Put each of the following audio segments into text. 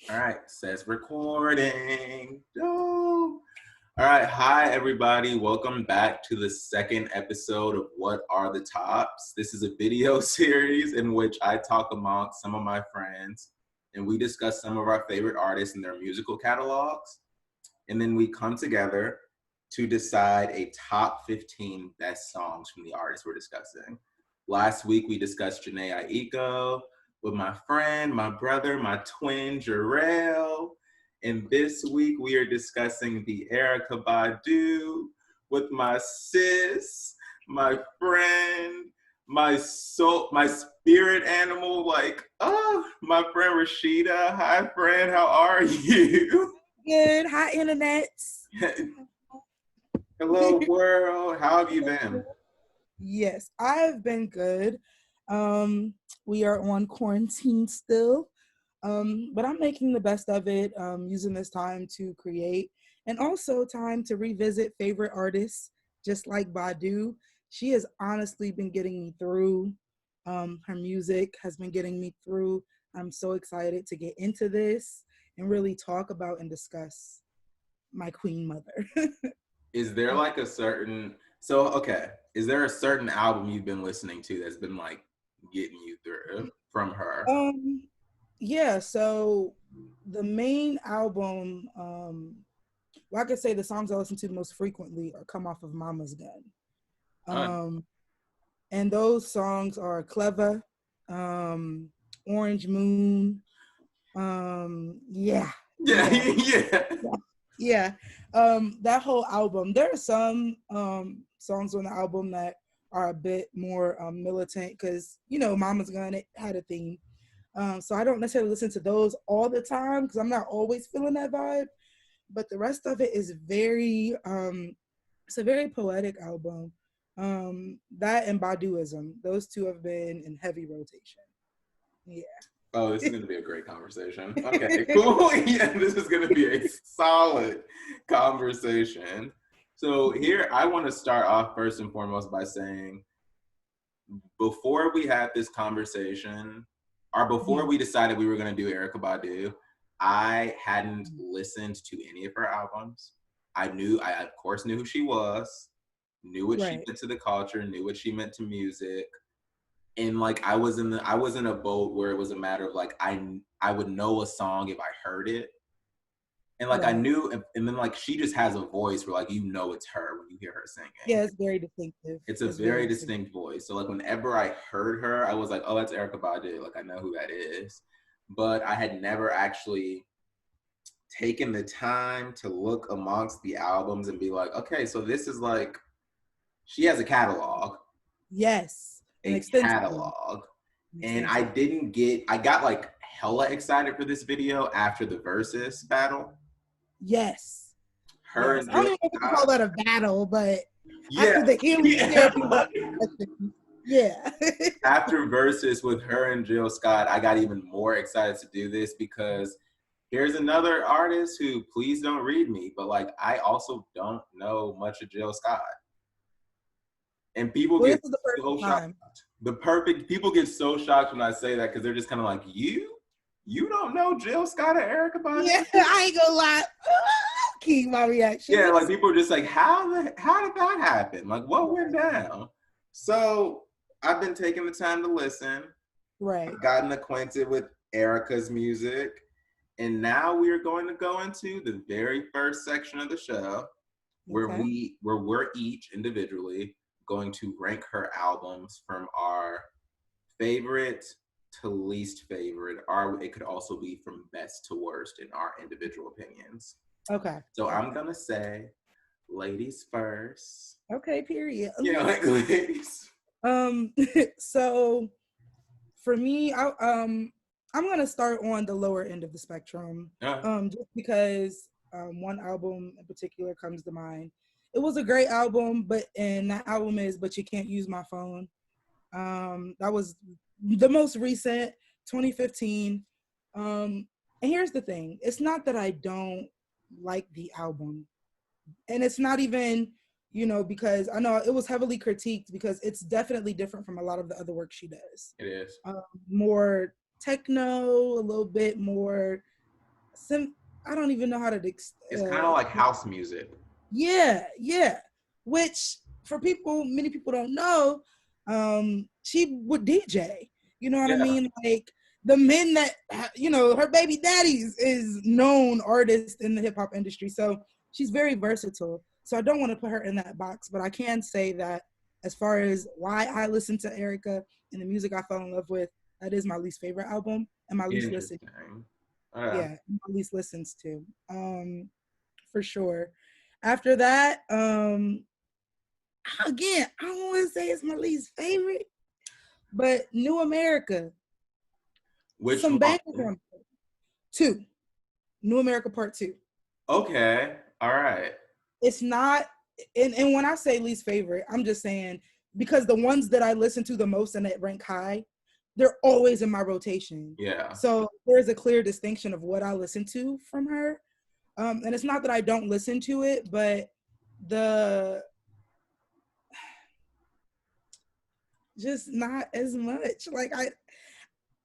All right, says recording. No. All right, hi everybody. Welcome back to the second episode of What Are the Tops? This is a video series in which I talk amongst some of my friends and we discuss some of our favorite artists and their musical catalogs. And then we come together to decide a top 15 best songs from the artists we're discussing. Last week we discussed Jhené Aiko with my friend, my brother, my twin, Jarrell. And this week we are discussing the Erykah Badu with my sis, my friend, my soul, my spirit animal, my friend Rasheedah. Hi friend, how are you? Good. Hi, internet. Hello world, how have you been? Yes, I've been good. We are on quarantine still, but I'm making the best of it, using this time to create and also time to revisit favorite artists, just like Badu. She has honestly been getting me through. Her music has been getting me through. I'm so excited to get into this and really talk about and discuss my queen mother. Is there like a certain is there a certain album you've been listening to that's been like getting you through from her? Um, yeah, so the main album, well, I could say the songs I listen to most frequently are come off of Mama's Gun. Um, and those songs are Clever, um, Orange Moon, yeah, Yeah, yeah. yeah. That whole album. There are some songs on the album that are a bit more militant because Mama's Gun, it had a theme. So I don't necessarily listen to those all the time because I'm not always feeling that vibe. But the rest of it is it's a very poetic album. That and Baduism, those two have been in heavy rotation. Yeah. Oh, this is gonna be a great conversation. Okay, cool. Yeah, this is gonna be a solid conversation. So here I want to start off first and foremost by saying before we had this conversation, or before we decided we were going to do Erykah Badu, I hadn't listened to any of her albums. I of course, knew who she was, knew what she meant to the culture, knew what she meant to music, and like I was in a boat where it was a matter of like I would know a song if I heard it, and like I knew, and then like she just has a voice where like it's her when you hear her singing. Yeah, it's very distinctive. It's a very distinct voice. So like whenever I heard her, I was like, oh, that's Erykah Badu. Like I know who that is. But I had never actually taken the time to look amongst the albums and be like, okay, so this is like, she has a catalog. Yes. A catalog. And I got like hella excited for this video after the Versus battle. Yes. Her yes. I don't even know if you can call that a battle, but after the healing therapy. Yeah. After Versus with her and Jill Scott, I got even more excited to do this because here's another artist who, please don't read me, but like I also don't know much of Jill Scott. And people get so shocked. People get so shocked when I say that because they're just kind of like, you don't know Jill Scott or Erykah Badu? Yeah, I ain't gonna lie. Keep my reaction. Yeah, like people are just like, how did that happen? Like what went down? So I've been taking the time to listen. Right. I've gotten acquainted with Erykah's music. And now we are going to go into the very first section of the show where we're each individually going to rank her albums from our favorite to least favorite, or it could also be from best to worst in our individual opinions. Okay. So I'm gonna say ladies first. Okay, period. Yeah, like ladies. So for me, I'm gonna start on the lower end of the spectrum. Just because one album in particular comes to mind. It was a great album, and that album is But You Can't Use My Phone. That was the most recent, 2015. And here's the thing. It's not that I don't like the album. And it's not even, because I know it was heavily critiqued because it's definitely different from a lot of the other work she does. It is. More techno, a little bit more I don't even know how to. It's kind of like house music. Yeah. Which for many people don't know. She would DJ. You know what I mean? Like the men that her baby daddies is known artist in the hip hop industry. So she's very versatile. So I don't want to put her in that box, but I can say that as far as why I listen to Erykah and the music I fell in love with, that is my least favorite album and my least listened. Yeah, my least listens to. For sure. After that, again, I don't want to say it's my least favorite, but New America. Which some one? bangers on 2. New America Part 2. Okay. All right. It's not, and when I say least favorite, I'm just saying because the ones that I listen to the most and that rank high, they're always in my rotation. Yeah. So there's a clear distinction of what I listen to from her. And it's not that I don't listen to it, but just not as much. Like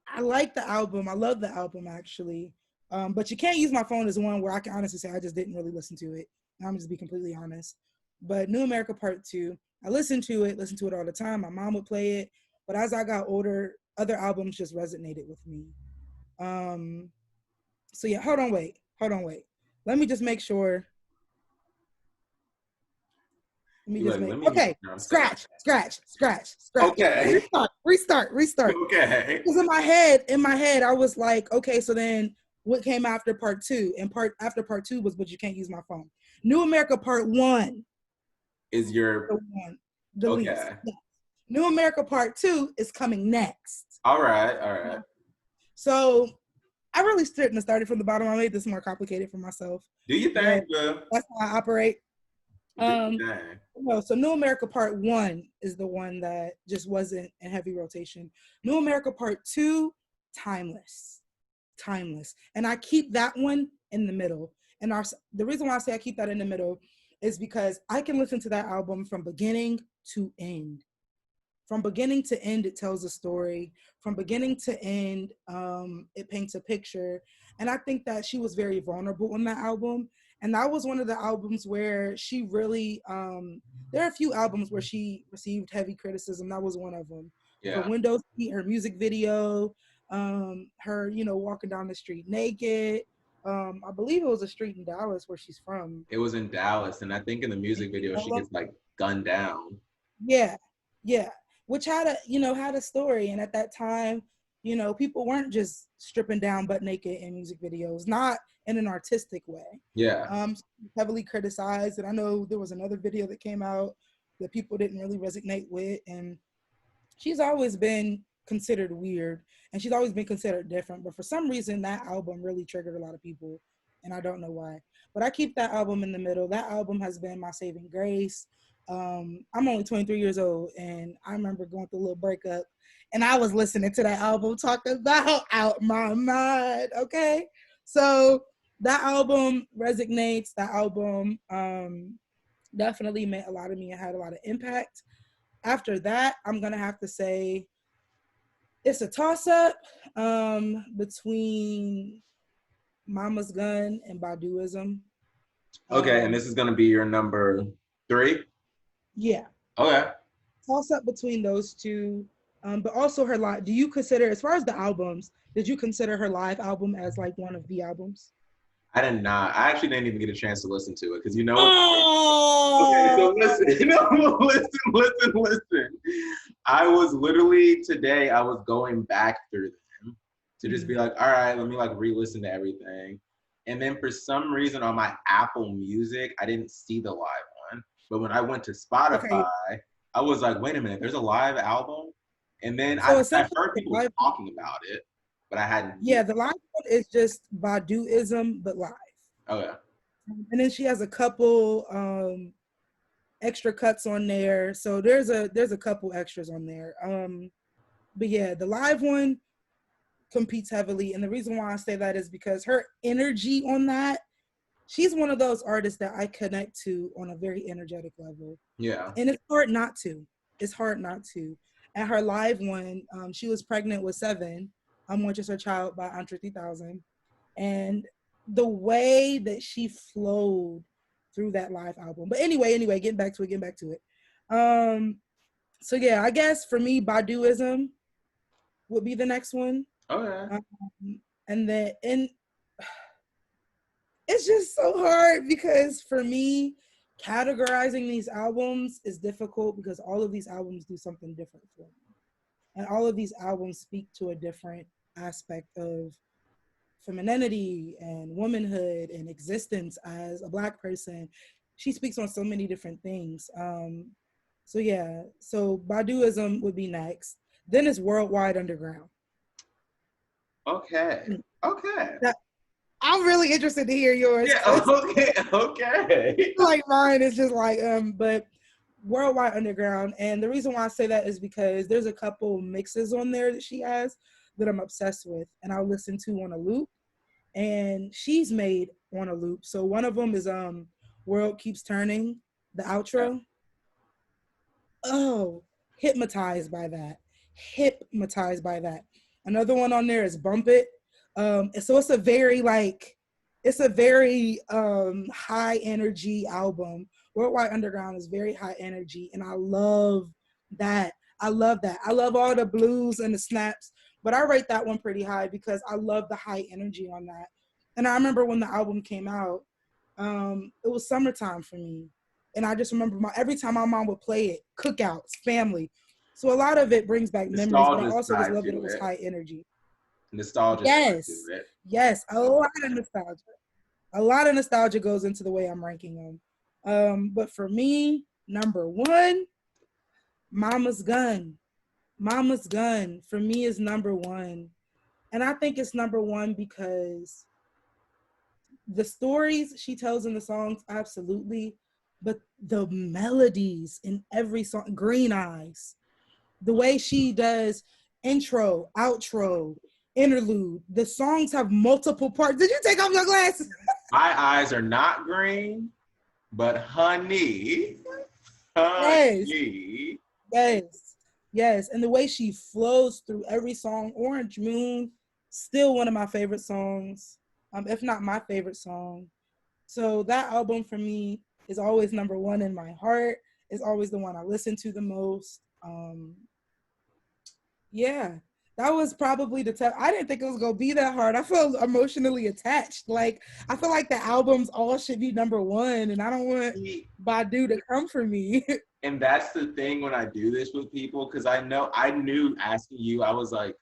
I like the album. I love the album actually. But You Can't Use My Phone is one where I can honestly say I just didn't really listen to it. I'm just be completely honest. But New America Part 2, I listen to it all the time. My mom would play it. But as I got older, other albums just resonated with me. So yeah, hold on, wait. Let me just make sure. Okay, scratch. Okay. Restart. Okay. Because in my head, I was like, okay, so then what came after Part 2? And after Part 2 was But You Can't Use My Phone. New America Part 1 is your the least. Yeah. New America Part 2 is coming next. All right. So I really shouldn't have started from the bottom. I made this more complicated for myself. Do you think? That's how I operate. No, so New America Part 1 is the one that just wasn't in heavy rotation. New America Part 2, timeless. And I keep that one in the middle. And the reason why I say I keep that in the middle is because I can listen to that album from beginning to end. From beginning to end, it tells a story. From beginning to end, it paints a picture. And I think that she was very vulnerable on that album. And that was one of the albums where she really, there are a few albums where she received heavy criticism. That was one of them. Yeah. For Windows Seat, her music video, her, walking down the street naked. I believe it was a street in Dallas where she's from. It was in Dallas. And I think in the music video, she gets like gunned down. Yeah. Which had a story. And at that time, people weren't just stripping down butt naked in music videos, not in an artistic way. Yeah. Heavily criticized. And I know there was another video that came out that people didn't really resonate with. And she's always been considered weird and she's always been considered different. But for some reason, that album really triggered a lot of people. And I don't know why. But I keep that album in the middle. That album has been my saving grace. I'm only 23 years old, and I remember going through a little breakup, and I was listening to that album talking about Out My Mind, okay? So that album resonates. That album definitely meant a lot to me and had a lot of impact. After that, I'm going to have to say it's a toss-up between Mama's Gun and Baduism. Okay, and this is going to be your number 3? Yeah. Okay. Toss up between those two, but also her live. Do you consider, as far as the albums, did you consider her live album as like one of the albums? I did not. I actually didn't even get a chance to listen to it because Okay, so listen. I was literally today. I was going back through them to just be like, all right, let me like re-listen to everything. And then for some reason on my Apple Music, I didn't see the live one. But when I went to Spotify, I was like, wait a minute, there's a live album? And then I heard people talking about it, but I hadn't. Yeah, the live one is just Baduism, but live. Oh, yeah. And then she has a couple extra cuts on there. So there's a couple extras on there. But yeah, the live one competes heavily. And the reason why I say that is because her energy on that, she's one of those artists that I connect to on a very energetic level. Yeah. And it's hard not to. At her live one, she was pregnant with 7, which is her child by Andre 3000. And the way that she flowed through that live album. But anyway, getting back to it. So yeah, I guess for me, Baduism would be the next one. Okay. And it's just so hard because for me, categorizing these albums is difficult because all of these albums do something different for me. And all of these albums speak to a different aspect of femininity and womanhood and existence as a Black person. She speaks on so many different things. So yeah, so Baduism would be next. Then it's Worldwide Underground. Okay. I'm really interested to hear yours. Yeah, okay. Like mine is just like, but Worldwide Underground. And the reason why I say that is because there's a couple mixes on there that she has that I'm obsessed with and I'll listen to on a loop. And she's made on a loop. So one of them is World Keeps Turning, the outro. Oh, hypnotized by that. Another one on there is Bump It. So it's a very high energy album. Worldwide Underground is very high energy, and I love that. I love all the blues and the snaps, but I rate that one pretty high because I love the high energy on that. And I remember when the album came out, it was summertime for me. And I just remember every time my mom would play it, cookouts, family. So a lot of it brings back memories, but I also just love that it was high energy. Nostalgia. Yes, a lot of nostalgia goes into the way I'm ranking them. But for me, number one, Mama's Gun for me is number one. And I think it's number one because the stories she tells in the songs, absolutely, but the melodies in every song, Green Eyes, the way she does intro, outro, interlude, the songs have multiple parts. Did you take off your glasses? My eyes are not green, but honey. Yes. And the way she flows through every song, Orange Moon, still one of my favorite songs, if not my favorite song. So that album for me is always number one in my heart. It's always the one I listen to the most. Yeah, that was probably I didn't think it was gonna be that hard. I felt emotionally attached. Like I feel like the albums all should be number one, and I don't want Badu to come for me. And that's the thing when I do this with people, because I knew asking you, I was like,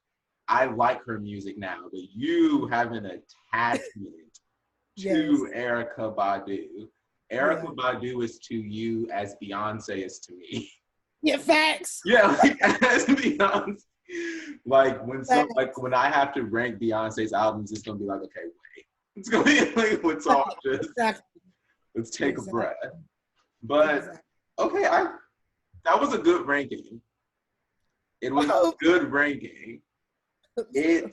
I like her music now, but you have an attachment to Erykah Badu. Erykah Badu is to you as Beyonce is to me. Yeah, facts. Yeah, like as Beyonce. Like when I have to rank Beyonce's albums, it's gonna be like, okay, wait. It's gonna be like, let's all just let's take a breath. But okay, that was a good ranking. It was a good ranking. I'm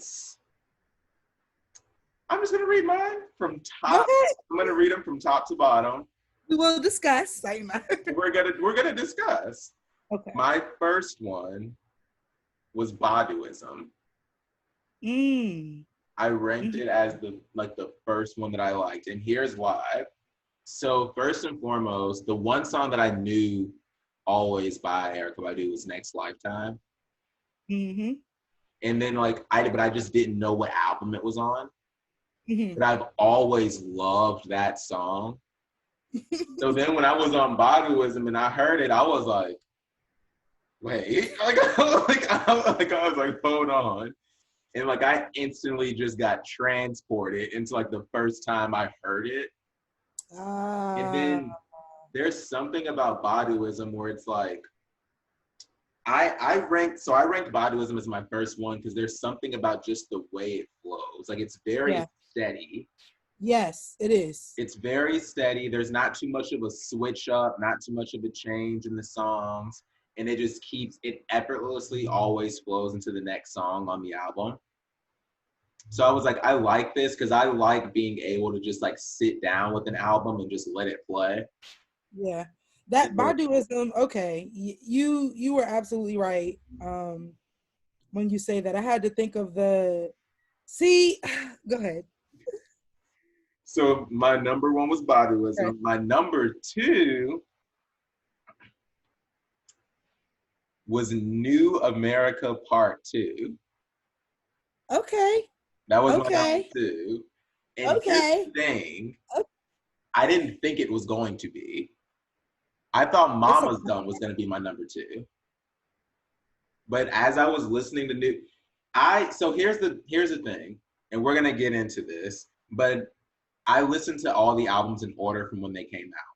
just gonna read mine from top. I'm gonna read them from top to bottom. We will discuss. We're gonna discuss. Okay. My first one was Baduism. I ranked it as the first one that I liked, and here's why. So first and foremost, the one song that I knew always by Erykah Badu was Next Lifetime. Mm-hmm. And then but I just didn't know what album it was on. Mm-hmm. But I've always loved that song. So then when I was on Baduism and I heard it, I was like, wait, I was like, hold on. And I instantly just got transported into the first time I heard it. And then there's something about Baduism where it's I ranked Baduism as my first one because there's something about just the way it flows. It's very steady. Yes, it is. It's very steady. There's not too much of a switch up, not too much of a change in the songs. And it just it effortlessly always flows into the next song on the album. So I was like, I like this because I like being able to just sit down with an album and just let it play. Yeah. That Baduism, okay, you were absolutely right when you say that. I had to think of go ahead. So my number one was Baduism. Okay. My number two was New America Part 2. Okay. That was my number Okay. two. And here's Okay. the thing. Okay. I didn't think it was going to be. I thought It's a Mama's Gun was going to be my number two. But as I was listening to so here's the thing, and we're gonna get into this, but I listened to all the albums in order from when they came out.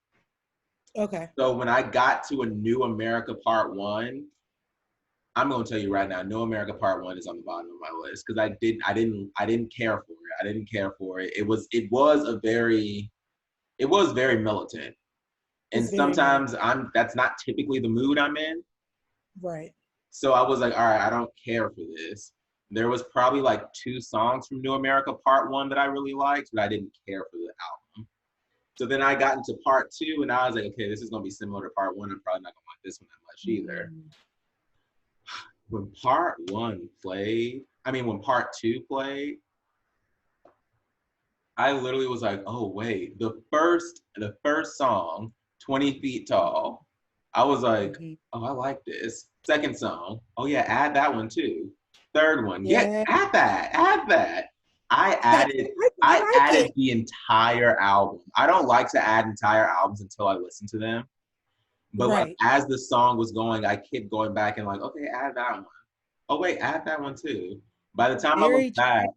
Okay. So when I got to a New America Part 1, I'm gonna tell you right now, New America Part 1 is on the bottom of my list because I didn't care for it. I didn't care for it. It was very militant. And sometimes that's not typically the mood I'm in. Right. So I was like, all right, I don't care for this. There was probably like 2 songs from New America Part 1 that I really liked, but I didn't care for the album. So then I got into Part 2 and I was like, okay, this is gonna be similar to Part 1. I'm probably not gonna like this one that much either. When Part 2 played, I literally was like, oh wait, the first song, 20 Feet Tall, I was like, oh, I like this. Second song, oh yeah, add that one too. Third one, yeah, add that. I added the entire album. I don't like to add entire albums until I listen to them. But like as the song was going, I kept going back and like, okay, add that one. Oh wait, add that one too. By the time I looked back,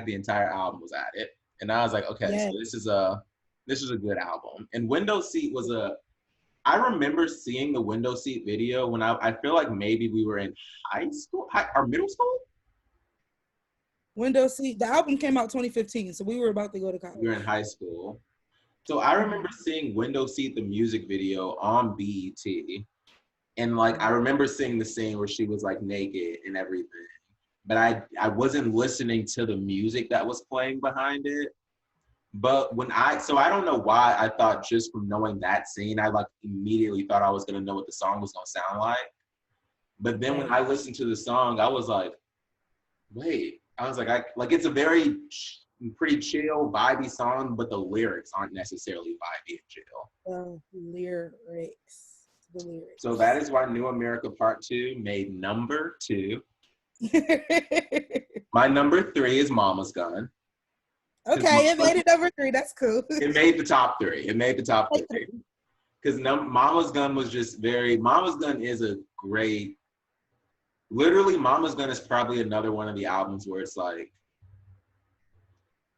the entire album was added. And I was like, okay, so this is a good album. And Window Seat was I remember seeing the Window Seat video when I feel like maybe we were in high school or middle school. Window Seat, the album came out 2015, so we were about to go to college. We were in high school. So I remember seeing Window Seat, the music video on BET. And like, I remember seeing the scene where she was like naked and everything. But I wasn't listening to the music that was playing behind it. But so I don't know why I thought just from knowing that scene, I like immediately thought I was gonna know what the song was gonna sound like. But then when I listened to the song, I was like, wait, it's a pretty chill, vibey song, but the lyrics aren't necessarily vibey and chill. The lyrics. So that is why New America Part 2 made number 2. My number 3 is Mama's Gun. Okay, it made it number 3. That's cool. It made the top 3. Because Mama's Gun was just Mama's Gun is a great, literally Mama's Gun is probably another one of the albums where it's like,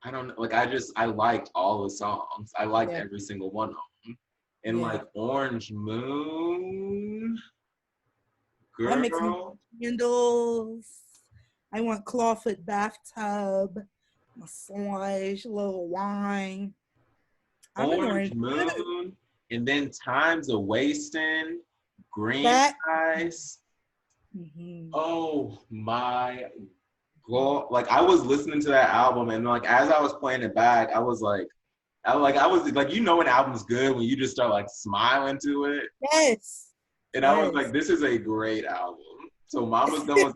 I don't know, like I liked all the songs. I liked every single one of them. And like Orange Moon, girl. I'm mixing candles. I want clawfoot bathtub, massage, a little wine. Orange Moon, and then Times of Wasting, Green Eyes. Oh my God. Like I was listening to that album and like as I was playing it back, I was like, you know, an album's good when you just start like smiling to it. Yes. And I was like, this is a great album. So Mama's Gun was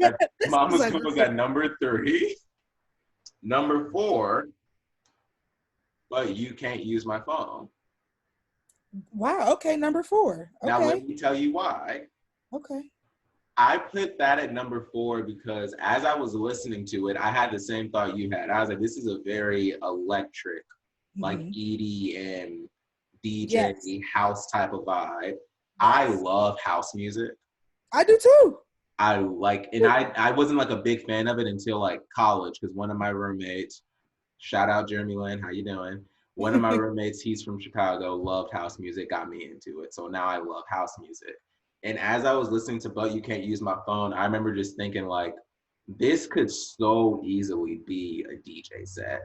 at number 3. Number 4, But You Can't Use My Phone. Wow, okay, number 4. Okay. Now let me tell you why. Okay. I put that at number 4 because as I was listening to it, I had the same thought you had. I was like, this is a very electric, like EDM, DJ, house type of vibe. I love house music. I do too. I wasn't like a big fan of it until like college because one of my roommates, shout out Jeremy Lynn, how you doing? One of my roommates, he's from Chicago, loved house music, got me into it. So now I love house music. And as I was listening to But You Can't Use My Phone, I remember just thinking like, this could so easily be a DJ set.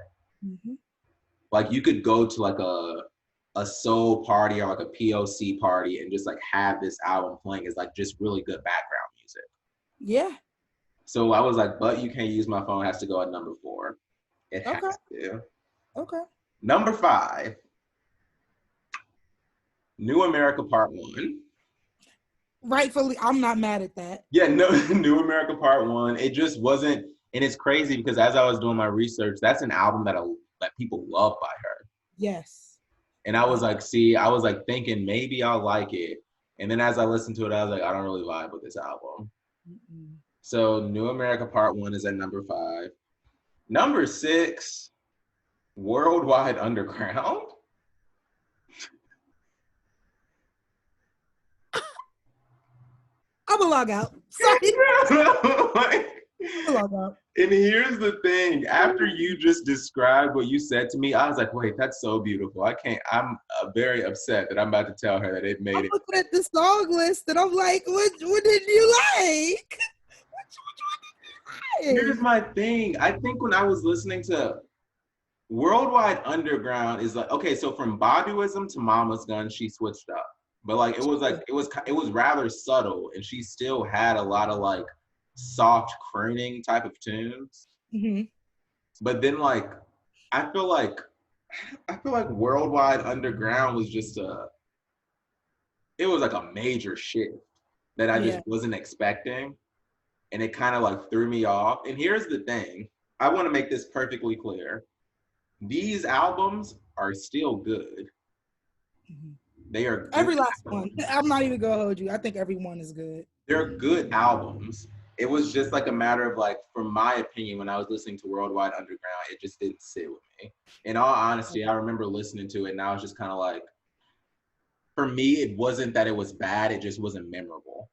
Like you could go to like a soul party or like a POC party and just like have this album playing as like just really good background music. Yeah. So I was like, But You Can't Use My Phone has to go at number 4. It has to. Okay. Number 5, New America Part 1. Rightfully, I'm not mad at that. Yeah, no, New America Part 1. It just wasn't, and it's crazy because as I was doing my research, that's an album that that people love by her. Yes. And I was like, see, I was like thinking maybe I'll like it. And then as I listened to it, I was like, I don't really vibe with this album. Mm-mm. So New Erykah Part 1 is at number 5. Number 6, Worldwide Underground. I'm gonna log out. Sorry. I'm gonna log out. And here's the thing. After you just described what you said to me, I was like, wait, that's so beautiful. I'm very upset that I'm about to tell her that it made it. I'm looking at the song list and I'm like, what did you like? Here's my thing. I think when I was listening to Worldwide Underground is like, okay, so from Baduism to Mama's Gun, she switched up. But like it was rather subtle, and she still had a lot of like soft crooning type of tunes. Mm-hmm. But then like I feel like Worldwide Underground was just it was like a major shift that I just wasn't expecting, and it kind of like threw me off. And here's the thing, I want to make this perfectly clear. These albums are still good. Mm-hmm. They are good. Every last one. I'm not even gonna hold you. I think every one is good. They're good albums. It was just like a matter of like, from my opinion, when I was listening to Worldwide Underground, it just didn't sit with me. In all honesty, I remember listening to it and I was just kind of like, for me, it wasn't that it was bad, it just wasn't memorable.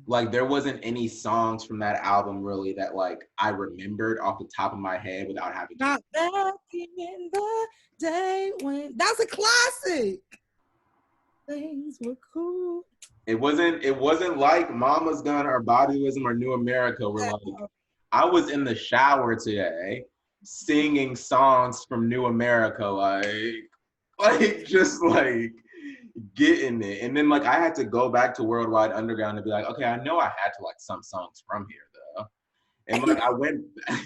Like there wasn't any songs from that album really that like I remembered off the top of my head without having to. Not back in the day when that's a classic. Things were cool. It wasn't like Mama's Gun or Baduism or New Erykah where like I was in the shower today singing songs from New Erykah, like just like getting it. And then like I had to go back to Worldwide Underground and be like, okay, I know I had to like some songs from here though. And like I went back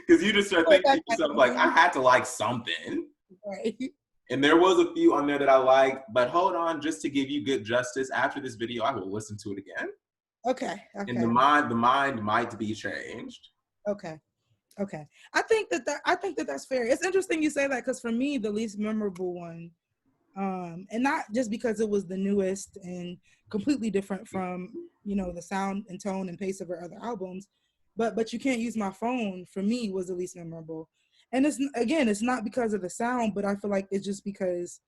because you just start thinking to yourself like I had to like something. Right. And there was a few on there that I liked, but hold on, just to give you good justice, after this video, I will listen to it again. Okay. And the mind might be changed. Okay. I think that's fair. It's interesting you say that because for me, the least memorable one, and not just because it was the newest and completely different from, the sound and tone and pace of her other albums, but You Can't Use My Phone for me was the least memorable. And it's not because of the sound, but I feel like it's just because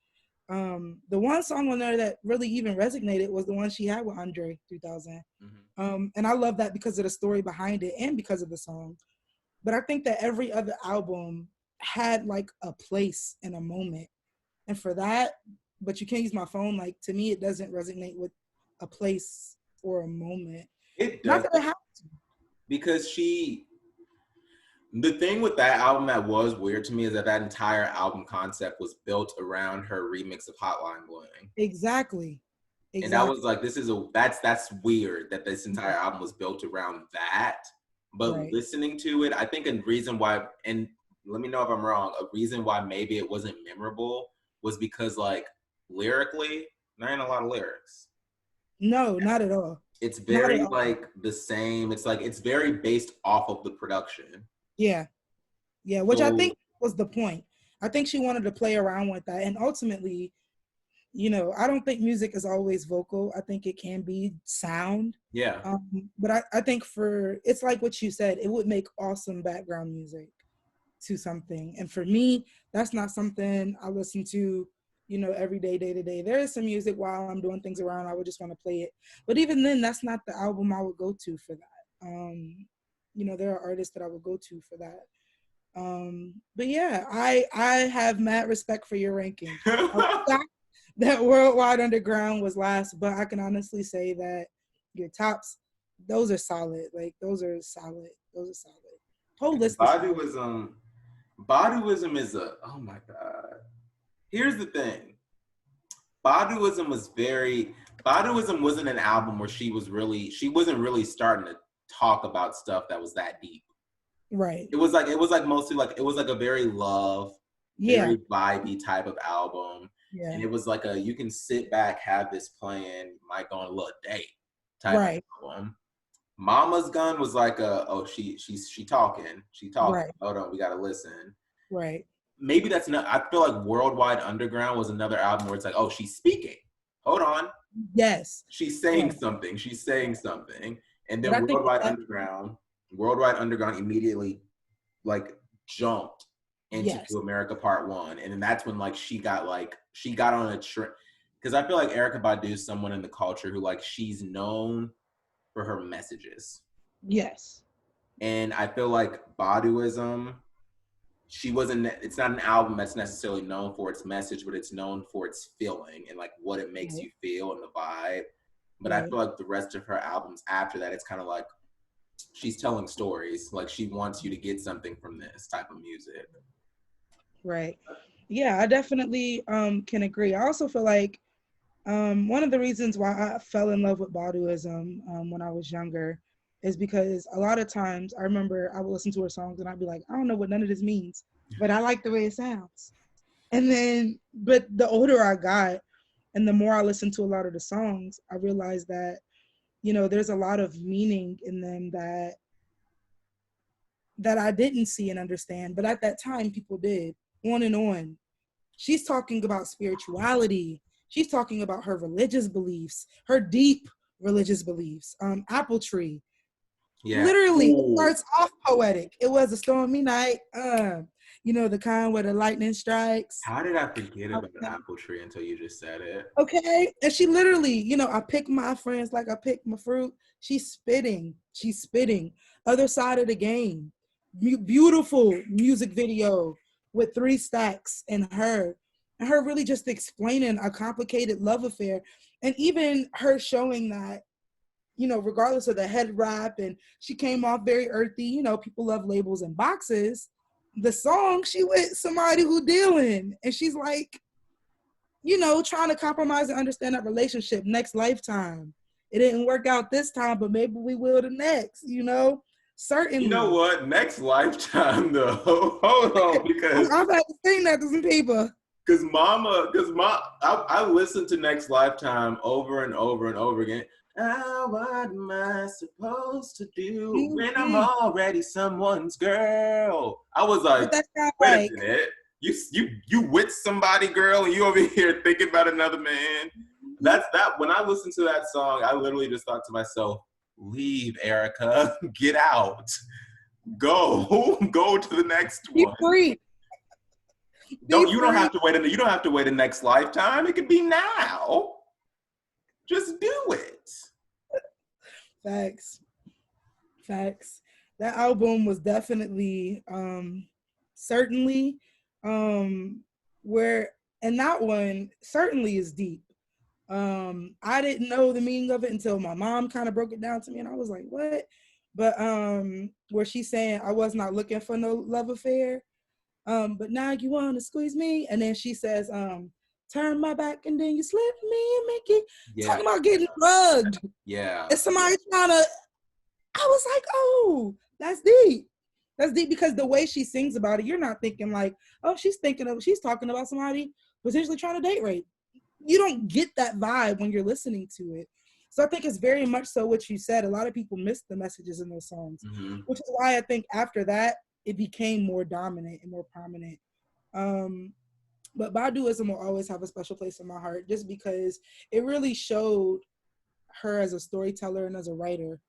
the one song on there that really even resonated was the one she had with Andre 3000. Mm-hmm. And I love that because of the story behind it and because of the song. But I think that every other album had like a place and a moment. And for that, But You Can't Use My Phone, like to me, it doesn't resonate with a place or a moment. It does. Not that it has to. Because the thing with that album that was weird to me is that entire album concept was built around her remix of Hotline Bling. Exactly. And I was like, that's weird that this entire album was built around that. But listening to it, I think a reason why, and let me know if I'm wrong, a reason why maybe it wasn't memorable was because like lyrically, there ain't a lot of lyrics. No, not at all. It's very like the same. It's like, it's very based off of the production. Yeah, which I think was the point. I think she wanted to play around with that. And ultimately, I don't think music is always vocal. I think it can be sound. Yeah. But I think it's like what you said, it would make awesome background music to something. And for me, that's not something I listen to, every day to day. There is some music while I'm doing things around, I would just want to play it. But even then, that's not the album I would go to for that. There are artists that I would go to for that. But yeah, I have mad respect for your ranking. That Worldwide Underground was last, but I can honestly say that your tops, those are solid. Like those are solid. Whole list. Baduism is oh my God. Here's the thing. Baduism wasn't an album where she wasn't really starting to talk about stuff that was that deep. Right. It was like mostly like, it was like a very very vibey type of album. Yeah. And it was like you can sit back, have this playing, you might go on a little date type of album. Mama's Gun was like she talking. Right. Hold on, we gotta listen. Right. Maybe that's not. I feel like Worldwide Underground was another album where it's like, oh, she's speaking. Hold on. Yes. She's saying something. She's saying something. And then But I think Worldwide Underground immediately like jumped into yes. America Part 1. And then that's when like she got on a trend. Because I feel like Erykah Badu is someone in the culture who like she's known for her messages. Yes. And I feel like Baduism, it's not an album that's necessarily known for its message, but it's known for its feeling and like what it makes you feel and the vibe. But I feel like the rest of her albums after that, it's kind of like she's telling stories. Like she wants you to get something from this type of music. Right. Yeah, I definitely can agree. I also feel like one of the reasons why I fell in love with Baduism when I was younger is because a lot of times I remember I would listen to her songs and I'd be like, I don't know what none of this means, but I like the way it sounds. And then, but the older I got and the more I listened to a lot of the songs, I realized that, you know, there's a lot of meaning in them that I didn't see and understand, but at that time people did. On and on. She's talking about spirituality. She's talking about her religious beliefs, her deep religious beliefs. Apple Tree. Yeah. Literally, it starts off poetic. It was a stormy night. You know, the kind where the lightning strikes. How did I forget about Apple Tree until you just said it? Okay. And she literally, you know, I pick my friends like I pick my fruit. She's spitting. She's spitting. Other side of the game. Beautiful music video with 3 stacks and her really just explaining a complicated love affair, and even her showing that, you know, regardless of the head wrap, and she came off very earthy, you know, people love labels and boxes. The song, she with somebody who dealing, and she's like, you know, trying to compromise and understand that relationship next lifetime. It didn't work out this time, but maybe we will the next, you know. Certainly. You know what? Next lifetime, though. Hold on, because I'm about to sing that to some people. Because I listened to Next Lifetime over and over and over again. What am I supposed to do when I'm already someone's girl? I was like, wait a minute. You with somebody, girl, and you over here thinking about another man. That's that. When I listened to that song, I literally just thought to myself, leave, Erykah. Get out. Go to the next one. Be free. You don't have to wait the next lifetime. It could be now. Just do it. Facts. That album was definitely certainly where, and that one certainly is deep. I didn't know the meaning of it until my mom kind of broke it down to me, and I was like, what? But where she's saying I was not looking for no love affair. But now you want to squeeze me, and then she says, turn my back and then you slip me and make it. Talking about getting drugged. Yeah. And somebody trying to, I was like, oh, that's deep. That's deep, because the way she sings about it, you're not thinking like, oh, she's talking about somebody potentially trying to date rape. You don't get that vibe when you're listening to it. So I think it's very much so what you said. A lot of people miss the messages in those songs, which is why I think after that, it became more dominant and more prominent. But Baduism will always have a special place in my heart, just because it really showed her as a storyteller and as a writer,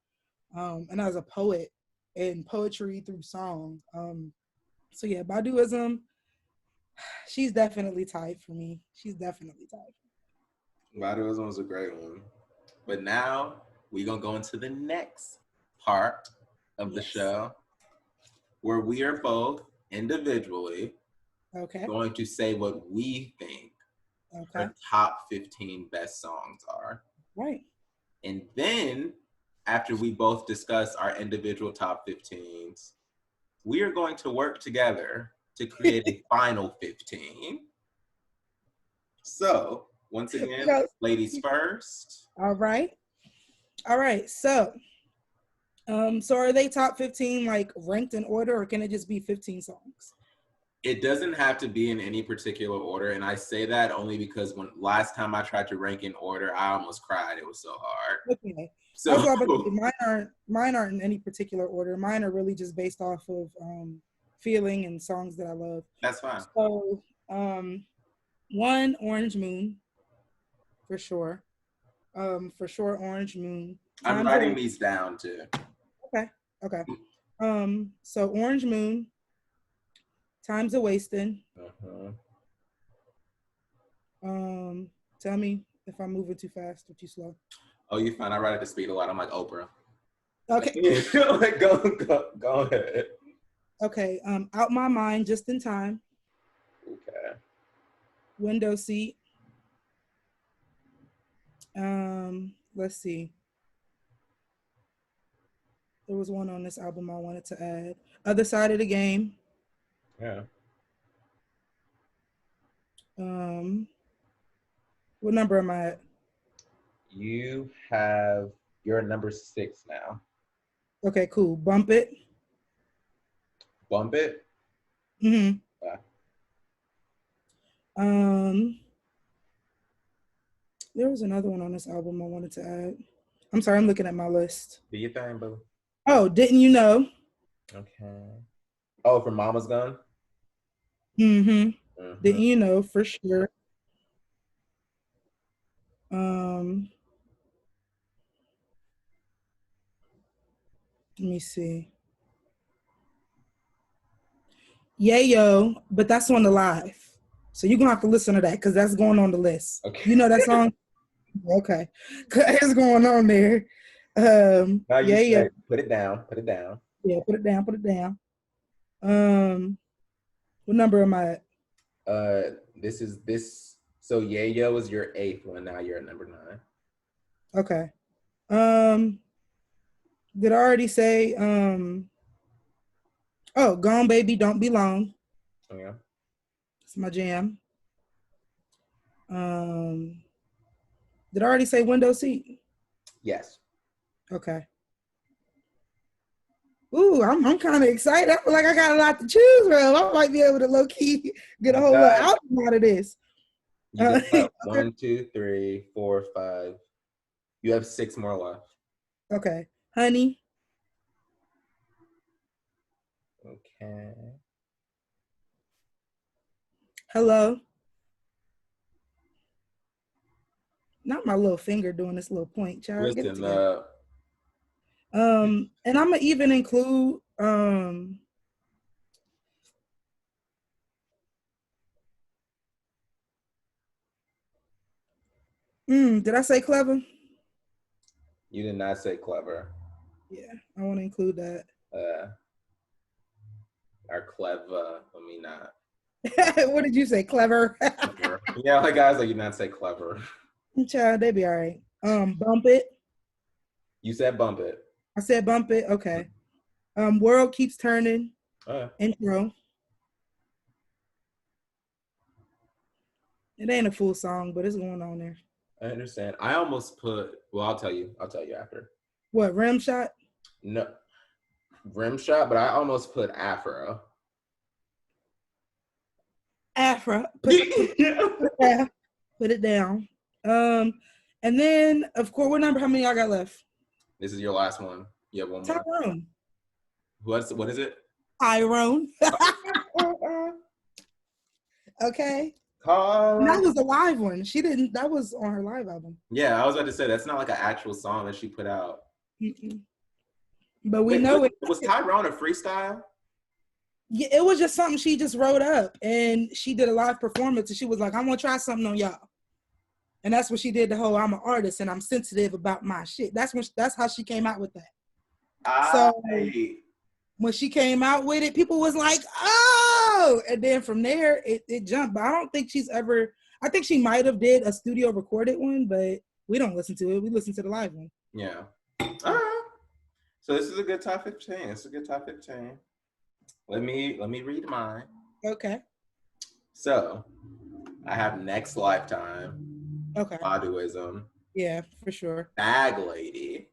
and as a poet, and poetry through song. So yeah, Baduism, she's definitely tied for me. Baduism was a great one. But now we're going to go into the next part of the show, where we are both individually going to say what we think our top 15 best songs are. Right. And then, after we both discuss our individual top 15s, we are going to work together to create a final 15. So, once again, ladies first. All right. So, so are they top 15 like ranked in order, or can it just be 15 songs? It doesn't have to be in any particular order, and I say that only because when last time I tried to rank in order, I almost cried. It was so hard. Okay. I was So about to say, mine aren't in any particular order. Mine are really just based off of feeling and songs that I love. that's fine. So one, Orange Moon, for sure. Orange Moon. I'm writing these down too. Okay. So Orange Moon, Time's a Wasting. Tell me if I'm moving too fast or too slow. Oh, you fine. I write at the speed a lot. I'm like Oprah. Okay. Like, go ahead. Okay. Out My Mind, Just in Time. Okay. Window Seat. Let's see. There was one on this album I wanted to add. Other Side of the Game. Yeah. What number am I at? You're at number 6 now. Okay, cool. Bump It. Bump It? Mm-hmm. Yeah. There was another one on this album I wanted to add. I'm sorry, I'm looking at my list. Do your thing, boo. Oh, Didn't You Know? Okay. Oh, from Mama's Gun? Mm-hmm. Didn't You Know, for sure. Let me see. Yayo, but that's on the live. So you're gonna have to listen to that because that's going on the list. Okay. You know that song? Okay. It's going on there. Now you say, put it down. Yeah, put it down. What number am I at? So Yayo is your 8th one, now you're at number 9. Okay. Did I already say Gone Baby, Don't Be Long. Oh yeah. It's my jam. Did I already say Window Seat? Yes. Okay. Ooh, I'm kind of excited. I feel like I got a lot to choose from. I might be able to low key get a whole lot out of this. You got 1, 2, 3, 4, 5. You have 6 more left. Okay. Honey. Okay. Hello. Not my little finger doing this little point, child. Get it together. And I'm gonna even include did I say Clever? You did not say Clever. Yeah, I want to include that. Or Clever. Let me not. What did you say? Clever? Yeah, like guys, like you not say Clever. Child, they be all right. Bump It. You said Bump It. I said Bump It. Okay. World Keeps Turning. Intro. It ain't a full song, but it's going on there. I understand. I almost put. Well, I'll tell you after. What, Rim Shot? No, Rim Shot, but I almost put Afro. Put it down. And then of course, what number? How many y'all got left? This is your last one. You have one more. Tyrone. What is it? Tyrone. Okay. That was a live one. She didn't. That was on her live album. Yeah, I was about to say that's not like an actual song that she put out. But we know it. Was Tyrone a freestyle? Yeah, it was just something she just wrote up, and she did a live performance, and she was like, "I'm gonna try something on y'all," and that's what she did. The whole "I'm an artist and I'm sensitive about my shit." That's how she came out with that. So when she came out with it, people was like, "Oh!" And then from there, it jumped. But I don't think she's ever. I think she might have did a studio recorded one, but we don't listen to it. We listen to the live one. Yeah. All right. So this is a good top 15. It's a good top 15. Let me read mine. Okay. So I have Next Lifetime. Okay. Baduism. Yeah, for sure. Bag Lady.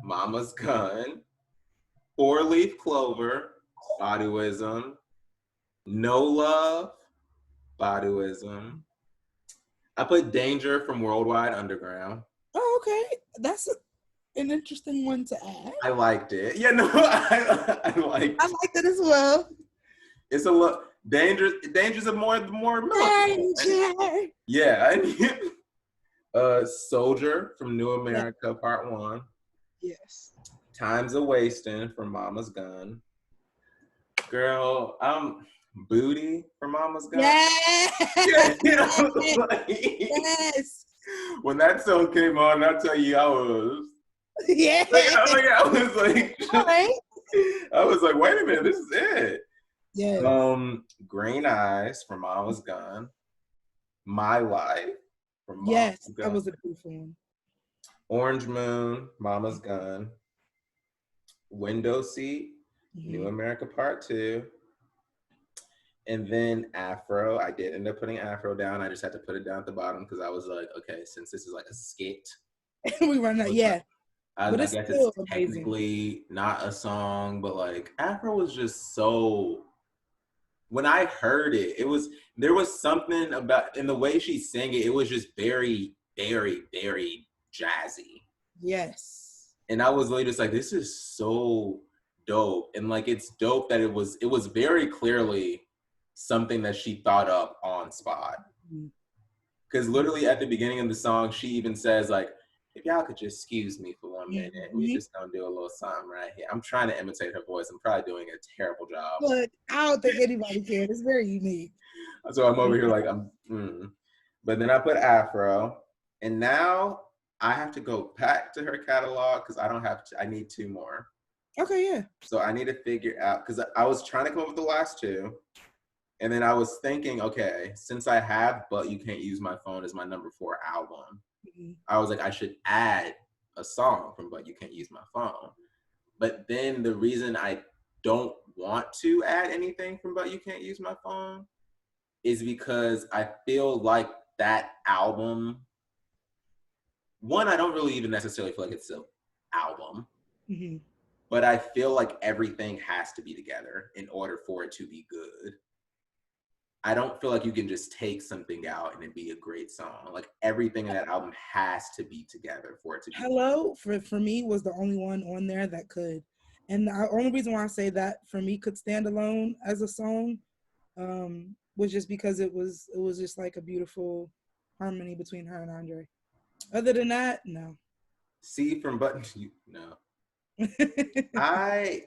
Mama's Gun. 4-Leaf Clover. Baduism. No Love. Baduism. I put Danger from Worldwide Underground. Oh, okay. That's an interesting one to add. I liked it. Yeah, no, I liked it as well. It's a lot dangerous of more Danger. Yeah. Soldier from New America, Part 1. Yes. Time's a Wasting from Mama's Gun. Girl, Booty from Mama's Gun. Yes. Yes. When that song came on, I tell you, I was. Yeah. I was like, all right. I was like, wait a minute, this is it. Yes. Green Eyes from Mama's Gun. My Life from Mama's Gun. That was a beautiful one. Orange Moon, Mama's Gun. Window Seat, New America Part 2. And then Afro. I did end up putting Afro down. I just had to put it down at the bottom because I was like, okay, since this is like a skit. We run that, yeah. I guess it's technically not a song, but like Afro was just so. When I heard it, there was something about in the way she sang it. It was just very, very, very jazzy. Yes. And I was really just like, this is so dope. And like, it's dope that it was very clearly something that she thought up on spot. Because literally at the beginning of the song, she even says like, if y'all could just excuse me for 1 minute, we just gonna do a little something right here. I'm trying to imitate her voice. I'm probably doing a terrible job. But I don't think anybody can. It's very unique. So I'm over here like, But then I put Afro. And now I have to go back to her catalog because I need 2 more. Okay, yeah. So I need to figure out, because I was trying to come up with the last 2. And then I was thinking, okay, since I have But You Can't Use My Phone as my number 4 album, I was like, I should add a song from But You Can't Use My Phone. But then the reason I don't want to add anything from But You Can't Use My Phone is because I feel like that album, one, I don't really even necessarily feel like it's an album, but I feel like everything has to be together in order for it to be good. I don't feel like you can just take something out and it be a great song. Like everything in that album has to be together for it to be Hello, for me, was the only one on there that could. And the only reason why I say that for me could stand alone as a song was just because it was just like a beautiful harmony between her and Andre. Other than that, no. See from Button, no. I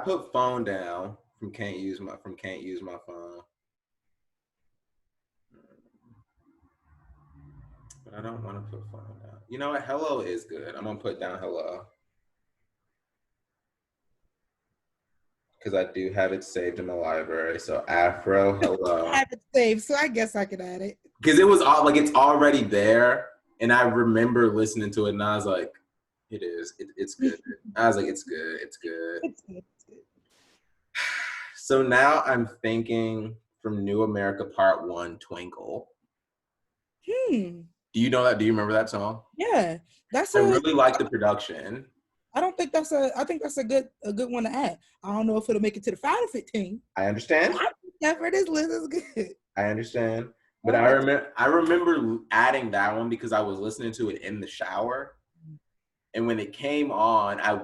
put Phone down from Can't Use My Phone. But I don't want to put Phone down. You know what? Hello is good. I'm gonna put down Hello. Because I do have it saved in my library. So Afro, Hello. I have it saved, so I guess I could add it. Because it was all like it's already there. And I remember listening to it and I was like, it is. It's good. I was like, it's good. It's good. It's good. So now I'm thinking from New America Part 1, Twinkle. Do you know that? Do you remember that song? Yeah. I really like the production. I think that's a good one to add. I don't know if it'll make it to the final 15. I understand. For this list is good. I understand. But I remember adding that one because I was listening to it in the shower. And when it came on, I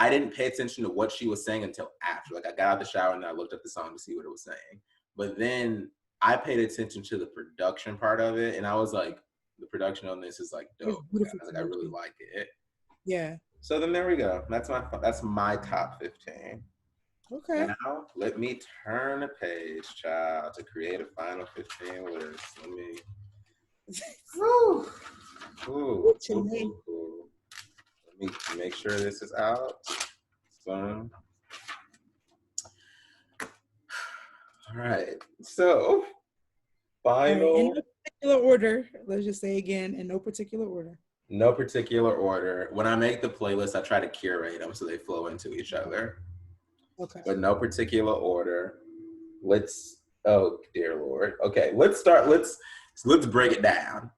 didn't pay attention to what she was saying until after. Like I got out of the shower and I looked up the song to see what it was saying. But then I paid attention to the production part of it, and I was like, the production on this is like dope. I really like it. Yeah. So then there we go. That's my top 15. Okay. Now let me turn a page, child, to create a final 15 list. Let me. Let me make sure this is out. Boom. All right. So, final. In no particular order. Let's just say again, in no particular order. No particular order. When I make the playlist, I try to curate them so they flow into each other. Okay. But no particular order. Oh dear Lord. Okay, let's break it down.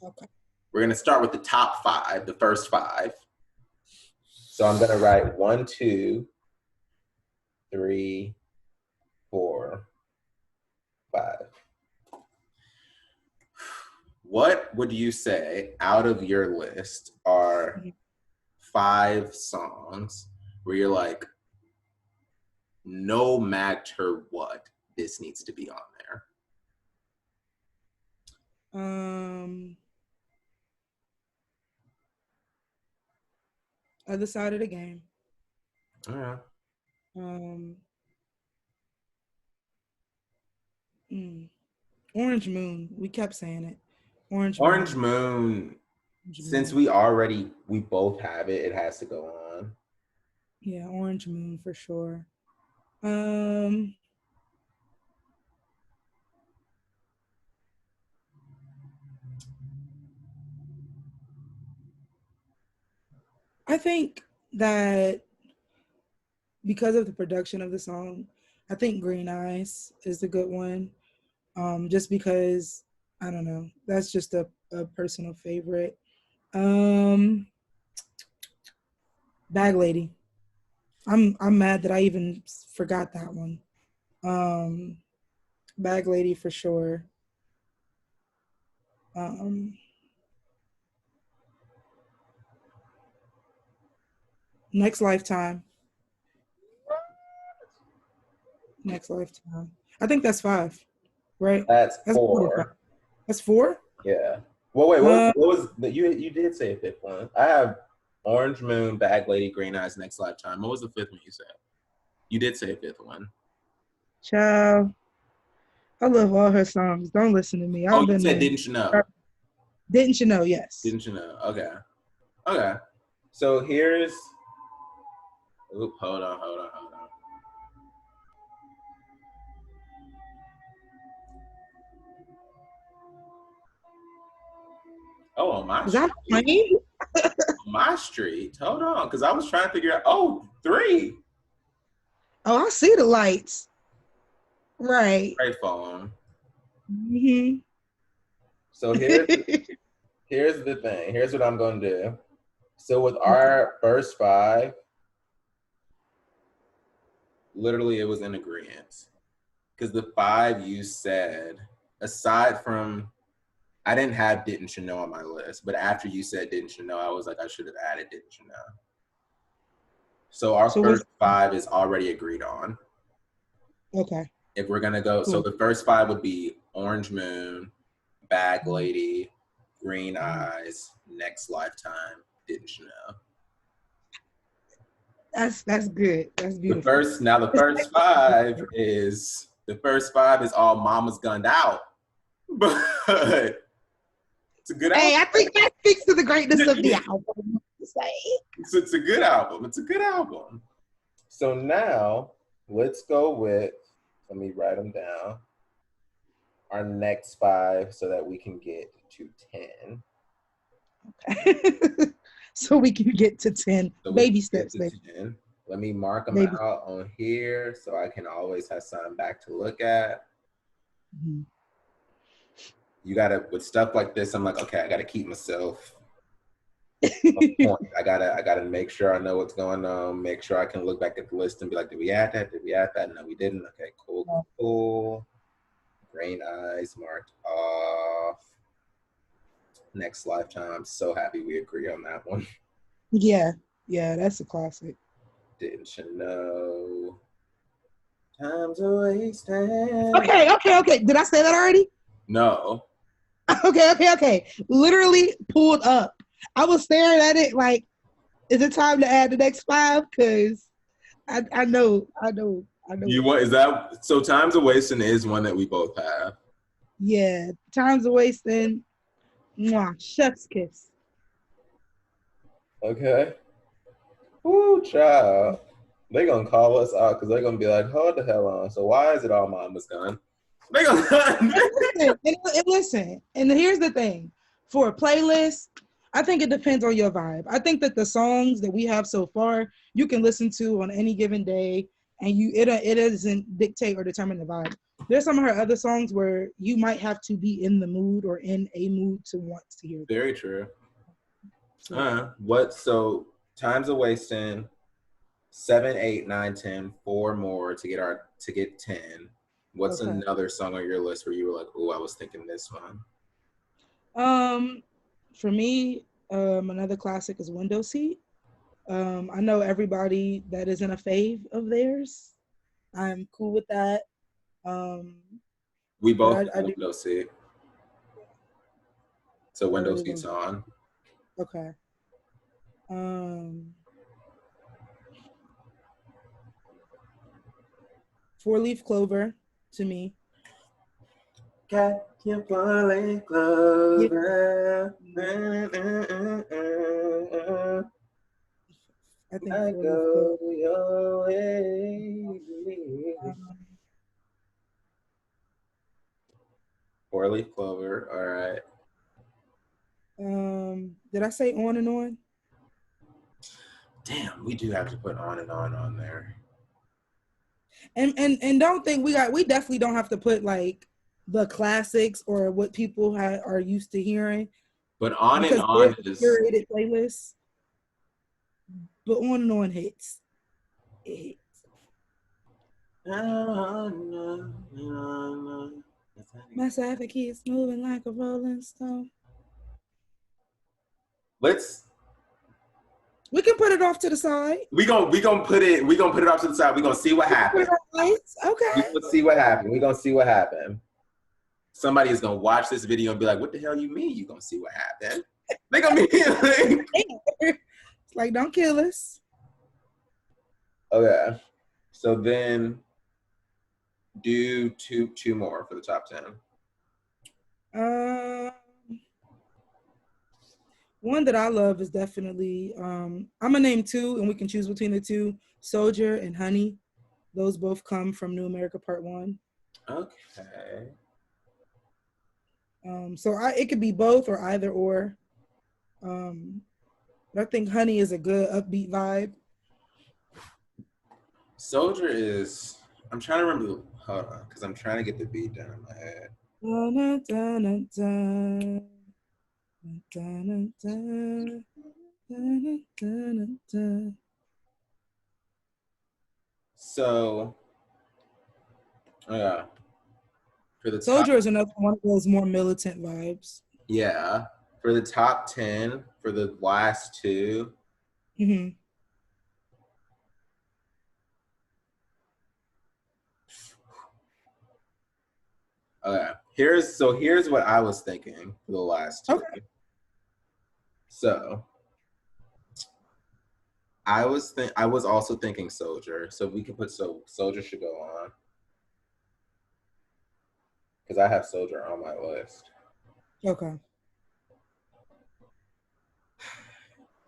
Okay. We're gonna start with the top 5, the first 5. So I'm gonna write 1, 2, 3, 4, 5. what would you say out of your list are 5 songs where you're like, no matter what, this needs to be on there? Other Side of the Game. All right. Orange Moon. We kept saying it. Orange Moon. Since we both have it, it has to go on. Yeah, Orange Moon for sure. I think that because of the production of the song, I think Green Eyes is a good one. Just because, I don't know, that's just a personal favorite. Bag Lady. I'm mad that I even forgot that one. Bag Lady for sure. Next Lifetime. Next Lifetime. I think that's 5, right? That's 4. That's 4? Yeah. Well, wait, what was you did say a 5th one. I have Orange Moon, Bag Lady, Green Eyes, Next Lifetime. What was the 5th one you said? You did say a 5th one. Child. I love all her songs. Don't listen to me. You said Didn't You Know? Didn't You Know? Yes. Didn't You Know? Okay. So here's. Oop, hold on. Oh, on my street. Is that me? My street. Hold on, because I was trying to figure out. Oh, 3. Oh, I see the lights. Right. Great phone. Mm-hmm. So here's the thing. Here's what I'm going to do. So with our first 5, literally it was in agreement. Because the 5 you said, aside from, I didn't have Didn't You Know on my list, but after you said Didn't You Know, I was like, I should have added Didn't You Know. So our first 5 is already agreed on. Okay. If we're going to go, so the first 5 would be Orange Moon, Bag Lady, Green Eyes, Next Lifetime, Didn't You Know? That's good. That's beautiful. The first 5 is all Mama's Gunned Out. But it's a good album. Hey, I think that speaks to the greatness of the album. It's a good album. So now let's go with, let me write them down, our next 5 so that we can get to 10. Okay. So we can get to 10. So baby steps. 10. Let me mark them out on here so I can always have something back to look at. Mm-hmm. You gotta, with stuff like this, I'm like, okay, I gotta keep myself on point. I gotta make sure I know what's going on, make sure I can look back at the list and be like, did we add that? No, we didn't. Okay, cool. Green Eyes marked off. Next Lifetime. I'm so happy we agree on that one. Yeah, that's a classic. Didn't You Know? Time's a wasting. Okay. Did I say that already? No. Okay. Literally pulled up. I was staring at it like, is it time to add the next 5? Because I know. You want, is that, so Time's a Wasting is one that we both have. Yeah, Time's a Wasting. Mwah, chef's kiss. Okay. Ooh, child. They're going to call us out because they're going to be like, hold the hell on. So why is it all Mama's Gun? They're going to listen. And here's the thing. For a playlist, I think it depends on your vibe. I think that the songs that we have so far, you can listen to on any given day, and it doesn't dictate or determine the vibe. There's some of her other songs where you might have to be in the mood or in a mood to want to hear them. Very true. So Time's a Wasting, 7, 8, 9, 10, 4 more to get 10. What's another song on your list where you were like, oh, I was thinking this one? For me, another classic is Window Seat. I know everybody that isn't a fave of theirs. I'm cool with that. Um, We but both I have do. window seat. So I window really seat's don't. on. Okay. Um, Four Leaf Clover to me. Got your four-leaf Yeah. clover. I think I Four Leaf go Clover. your way. Um, Four-leaf clover. All right. did I say On and On? Damn, we do have to put on there. And don't think we definitely don't have to put like the classics or what people are used to hearing But on and because there's on a is. curated playlist. But On and On hits. It hits. My side keeps moving like a rolling stone. Let's. We can put it off to the side. We gonna put it off to the side. We gonna see what happens. Okay. We gonna see what happened. We gonna see what happened. Somebody is gonna watch this video and be like, "What the hell you mean? You gonna see what happened?" They gonna be like, It's like, don't kill us. okay. So then, do two more for the top 10. One that I love is definitely I'm gonna name two, and we can choose between the two: Soldier and Honey. Those both come from New America Part One. Okay. So it could be both or either or. But I think Honey is a good upbeat vibe. Soldier is. I'm trying to remember. Hold on, because I'm trying to get the beat down in my head. Dun, dun, dun, dun, dun, dun. So, yeah. For the top, Soldier is another one of those more militant vibes. yeah. For the top 10, for the last two. Mm-hmm. Okay. Here's what I was thinking for the last two. Okay. So I was also thinking Soldier. So we can put Soldier should go on. Because I have Soldier on my list. Okay.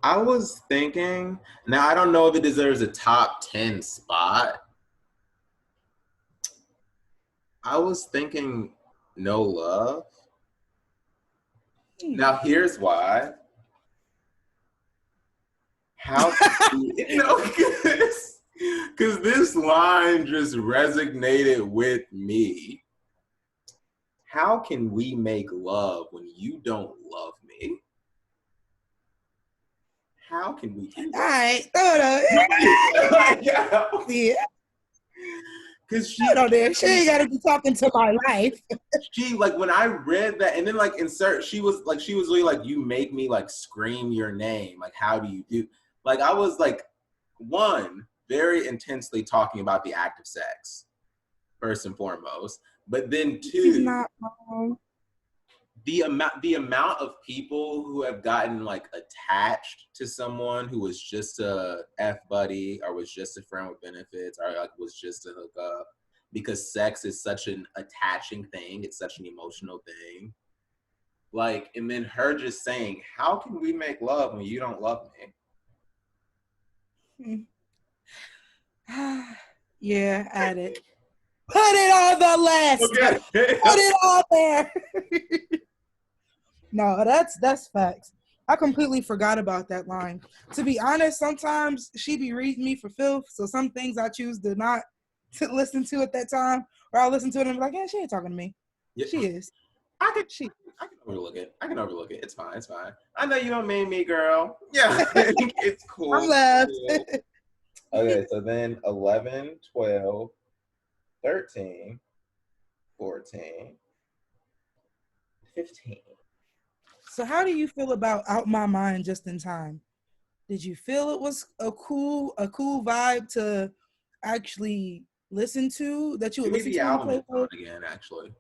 I was thinking, now I don't know if it deserves a top 10 spot. I was thinking No Love. Now here's why. How because this line just resonated with me. How can we make love when you don't love me? How can we do that? All right, throw it up. Yeah. Because she ain't gotta be talking to my life. She like when I read that and then like she was really like, you make me like scream your name. Like, how do you do? Like, I was like, one, very intensely talking about the act of sex, first and foremost. But then two, the amount of people who have gotten like attached to someone who was just a F buddy or was just a friend with benefits or like was just a hookup, because sex is such an attaching thing. It's such an emotional thing. Like, and then her just saying, how can we make love when you don't love me? Yeah, add it. Put it on the list. Okay. Put it on there. No, that's facts. I completely forgot about that line. To be honest, sometimes she be reading me for filth, so some things I choose to not to listen to at that time, or I'll listen to it and be like, yeah, she ain't talking to me. Yeah. She is. I can overlook it. It's fine. I know you don't mean me, girl. Yeah, it's cool. I'm left. Okay, so then 11, 12, 13, 14, 15. So how do you feel about Out My Mind Just in Time? Did you feel it was a cool vibe to actually listen to, that you would Give me listen the to on album the it's on playlist? again, actually.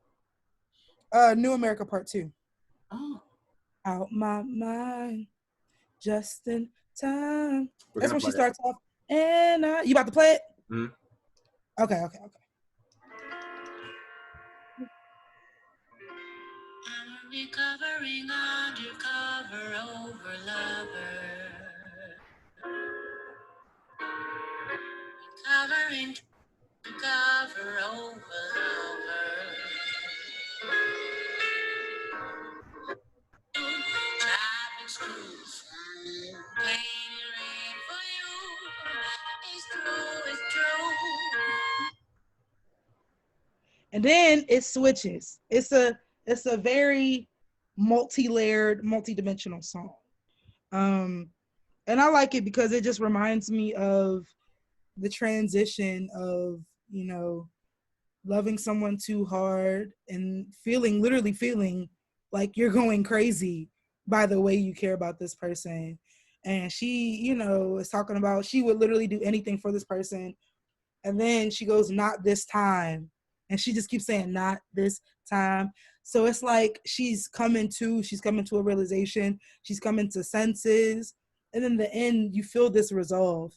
New America Part 2. Oh. Out my mind, just in time. We're That's gonna when she play it. starts off. And you about to play it? Mm-hmm. Okay. I'm recovering undercover over lover. Recovering cover over lover. Driving schools. Playing rain for you. It's true. And then it switches. It's a very multi-layered, multi-dimensional song. And I like it because it just reminds me of the transition of, loving someone too hard and literally feeling like you're going crazy by the way you care about this person. And she, is talking about she would literally do anything for this person. And then she goes, not this time. And she just keeps saying, not this time. So it's like she's coming to a realization, she's coming to senses. And in the end, you feel this resolve.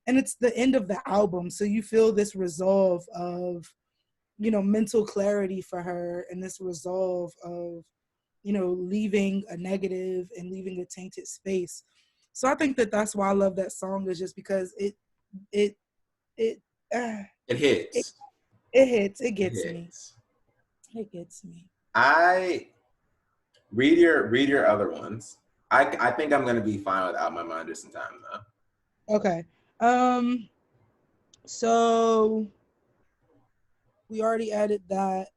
And it's the end of the album. So you feel this resolve of, mental clarity for her, and this resolve of, leaving a negative and leaving a tainted space. So I think that that's why I love that song, is just because it it It it, hits. it hits. It gets It me. hits. It gets me. I read your other ones. I think I'm gonna be fine with Out My Mind Just in Time though. Okay. So we already added that.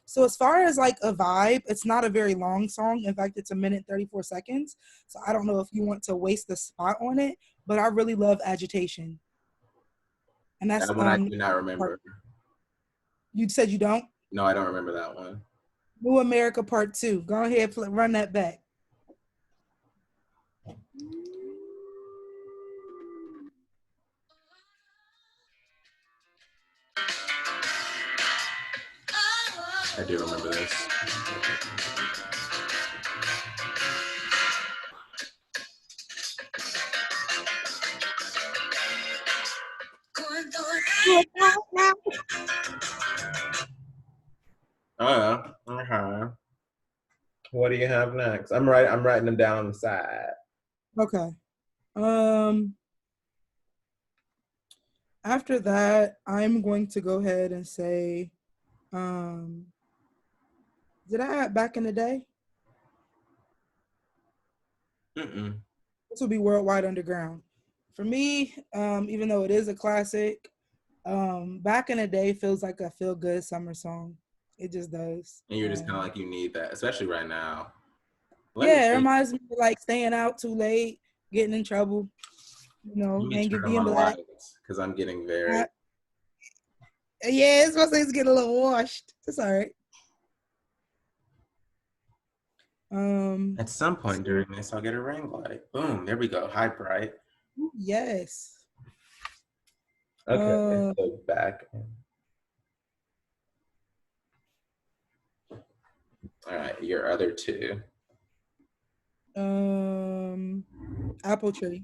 So as far as like a vibe, it's not a very long song. In fact, it's 1:34. So I don't know if you want to waste the spot on it, but I really love Agitation. And that's That one I do not remember. You said you don't? No, I don't remember that one. New America Part 2. Go ahead, run that back. I do remember this. Uh-huh. What do you have next? I'm writing them down on the side. Okay. After that, I'm going to go ahead and say, did I add Back in the Day? Mm-mm. This will be Worldwide Underground. For me, even though it is a classic, Back in the Day feels like a feel-good summer song. It just does. And you're just kind of like, you need that, especially right now. It reminds me of like staying out too late, getting in trouble, hanging being black. Because I'm getting very... Yeah, it's supposed to get a little washed. It's all right. At some point during this, I'll get a ring light. Boom, there we go. Hi, Bright. Yes. Okay, so back. All right, your other two. Apple Tree.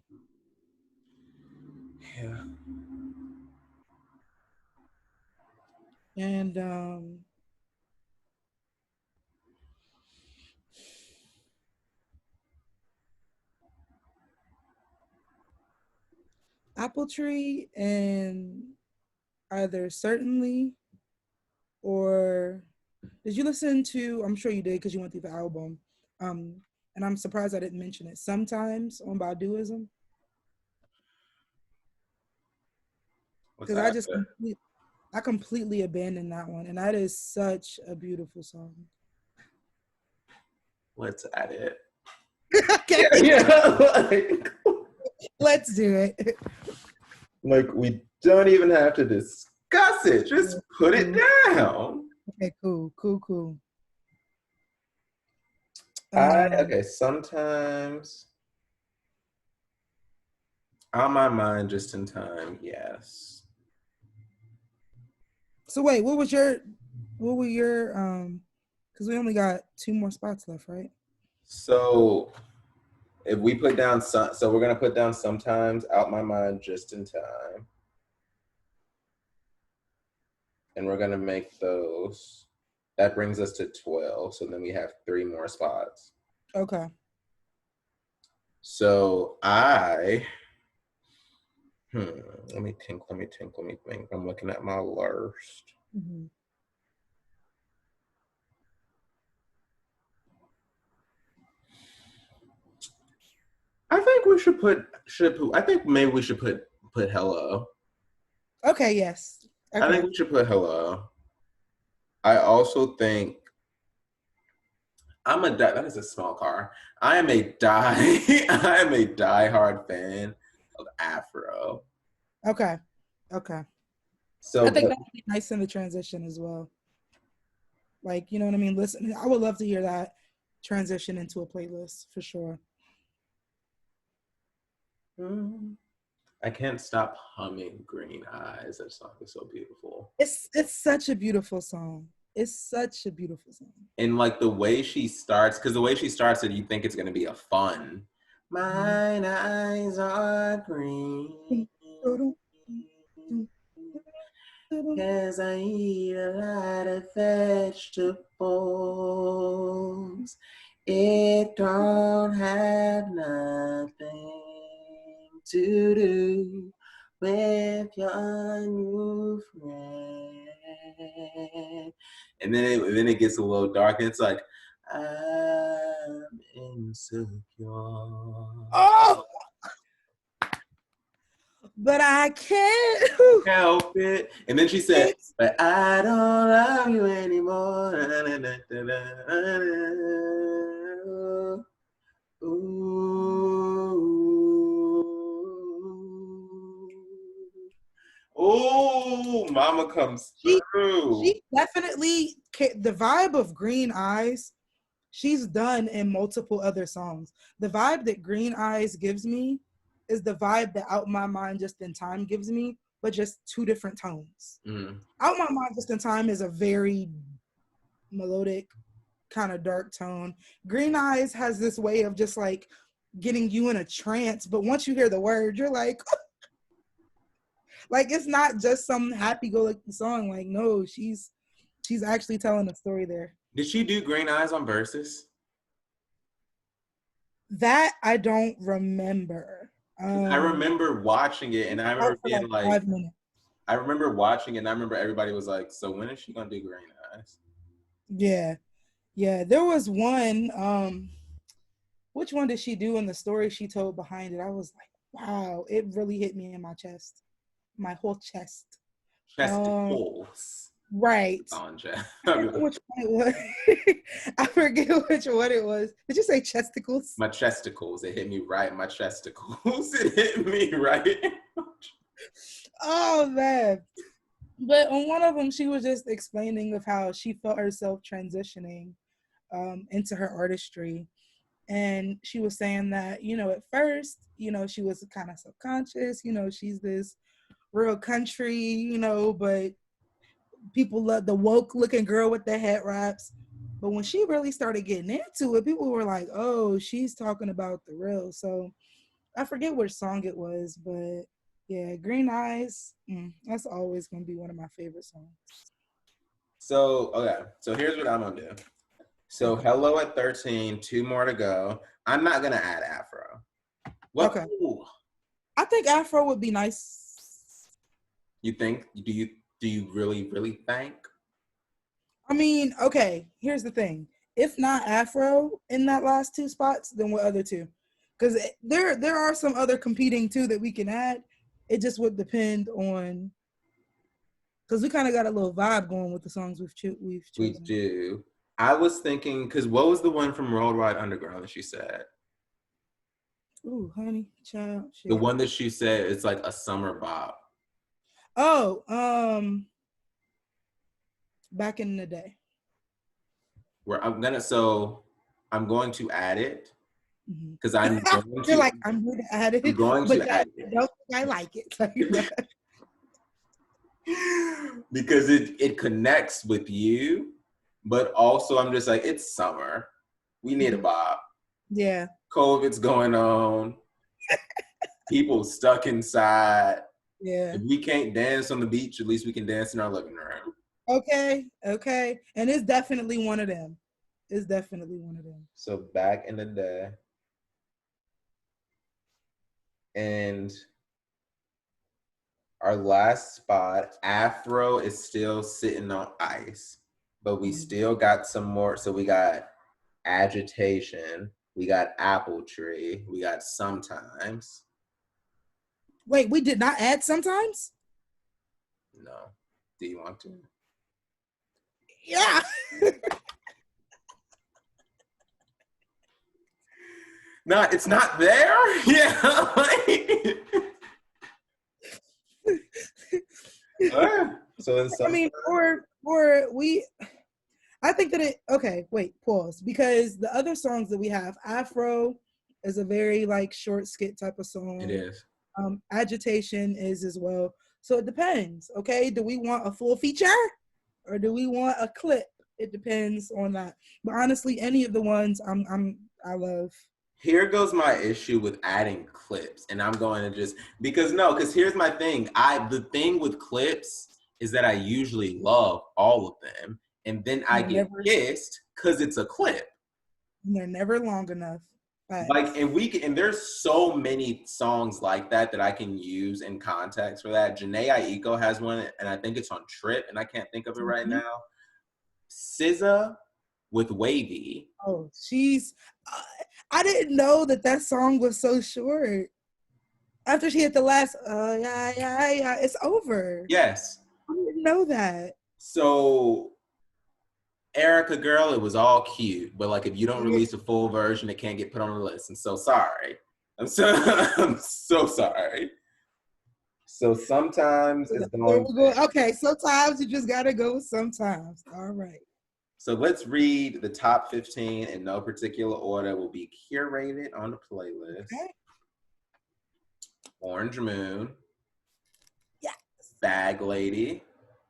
Yeah. And Apple Tree and either Certainly, or did you listen to, I'm sure you did because you went through the album, and I'm surprised I didn't mention it, Sometimes on Baduism? Because I completely abandoned that one, and that is such a beautiful song. Let's add it. Okay. Yeah, Let's do it. Like, we don't even have to discuss it. Just put it down. Okay, cool. Okay, sometimes on my mind just in time, yes. So wait, what were your because we only got 2 more spots left, right? So if we put down so we're gonna put down sometimes, out my mind just in time. And we're gonna make those. That brings us to 12. So then we have 3 more spots. Okay. So let me think. I'm looking at my list. Mm-hmm. I think we should I think maybe we should put hello. Okay, yes. Okay. I think we should put hello. I also think that is a small car. I am a diehard fan of Afro. Okay. So I think that would be nice in the transition as well. Like, you know what I mean? Listen, I would love to hear that transition into a playlist for sure. I can't stop humming Green Eyes. That song is so beautiful. It's such a beautiful song. It's such a beautiful song. And like the way she starts, because the way she starts it, you think it's gonna be a fun. Mine eyes are green. Cause I eat a lot of vegetables. It don't have nothing to do with your new friend. And then it gets a little dark and it's like, I'm insecure. Oh, but I can't help it. And then she said, but I don't love you anymore. Oh, mama comes through. She definitely, the vibe of Green Eyes, she's done in multiple other songs. The vibe that Green Eyes gives me is the vibe that Out My Mind Just in Time gives me, but just 2 different tones. Out My Mind Just in Time is a very melodic, kind of dark tone. Green Eyes has this way of just like getting you in a trance, but once you hear the word, you're like, like it's not just some happy-go-lucky song. Like, no, she's actually telling a story there. Did she do Green Eyes on Versus? That I don't remember. I remember watching it, and I remember being like 5 minutes. I remember watching it, and I remember everybody was like, "So when is she gonna do Green Eyes?" Yeah. There was one. Which one did she do in the story she told behind it? I was like, wow, it really hit me in my chest, my whole chest. Chesticles. Right. Which one it was? I forget which one it was. Did you say chesticles? My chesticles. It hit me right. My chesticles. It hit me right. Oh man. But on one of them, she was just explaining of how she felt herself transitioning into her artistry. And she was saying that, you know, at first, you know, she was kind of subconscious, you know, she's this real country, you know, but people love the woke looking girl with the head wraps. But when she really started getting into it, people were like, oh, she's talking about the real. So I forget which song it was, but yeah, Green Eyes, that's always going to be one of my favorite songs. So, okay. So here's what I'm going to do. So hello at 13, 2 more to go. I'm not going to add Afro. Okay. Ooh. I think Afro would be nice. You think? Do you really think? I mean, okay, here's the thing. If not Afro in that last 2 spots, then what other 2? Because there are some other competing too that we can add. It just would depend on, because we kind of got a little vibe going with the songs we've chosen. We do. I was thinking, because what was the one from Worldwide Underground that she said? Ooh, honey, child. Shit. The one that she said it's like a summer bop. Oh, Back in the Day. Where I'm gonna, so I'm going to add it because I'm going to. You're like, I'm going to add it. I'm going to add it. Don't think I like it. Because it connects with you, but also I'm just like, it's summer. We need a bop. Yeah. COVID's going on. People stuck inside. Yeah. If we can't dance on the beach, at least we can dance in our living room. Okay. And it's definitely one of them. So back in the day. And our last spot, Afro is still sitting on ice, but we still got some more. So we got Agitation, we got Apple Tree, we got Sometimes. Wait, we did not add Sometimes? No. Do you want to? Yeah. No, it's not there. Yeah. So I mean, I think that pause. Because the other songs that we have, Afro is a very like short skit type of song. It is. Agitation is as well. So it depends. Okay. Do we want a full feature or do we want a clip? It depends on that. But honestly, any of the ones I love. Here goes my issue with adding clips, and I'm going to just because here's my thing. The thing with clips is that I usually love all of them, and then I get pissed because it's a clip. And they're never long enough. Like, and there's so many songs like that I can use in context for that. Jhené Aiko has one, and I think it's on Trip, and I can't think of it right now. SZA with Wavy. Oh, I didn't know that song was so short. After she hit the last, yeah, it's over. Yes. I didn't know that. So, Erykah girl, it was all cute, but like if you don't release a full version, it can't get put on the list. I'm so sorry. I'm so sorry. So Sometimes it's going. Okay, Sometimes you just gotta go with Sometimes. All right. So let's read the top 15 in no particular order. Will be curated on the playlist. Okay. Orange Moon. Yes. Bag Lady.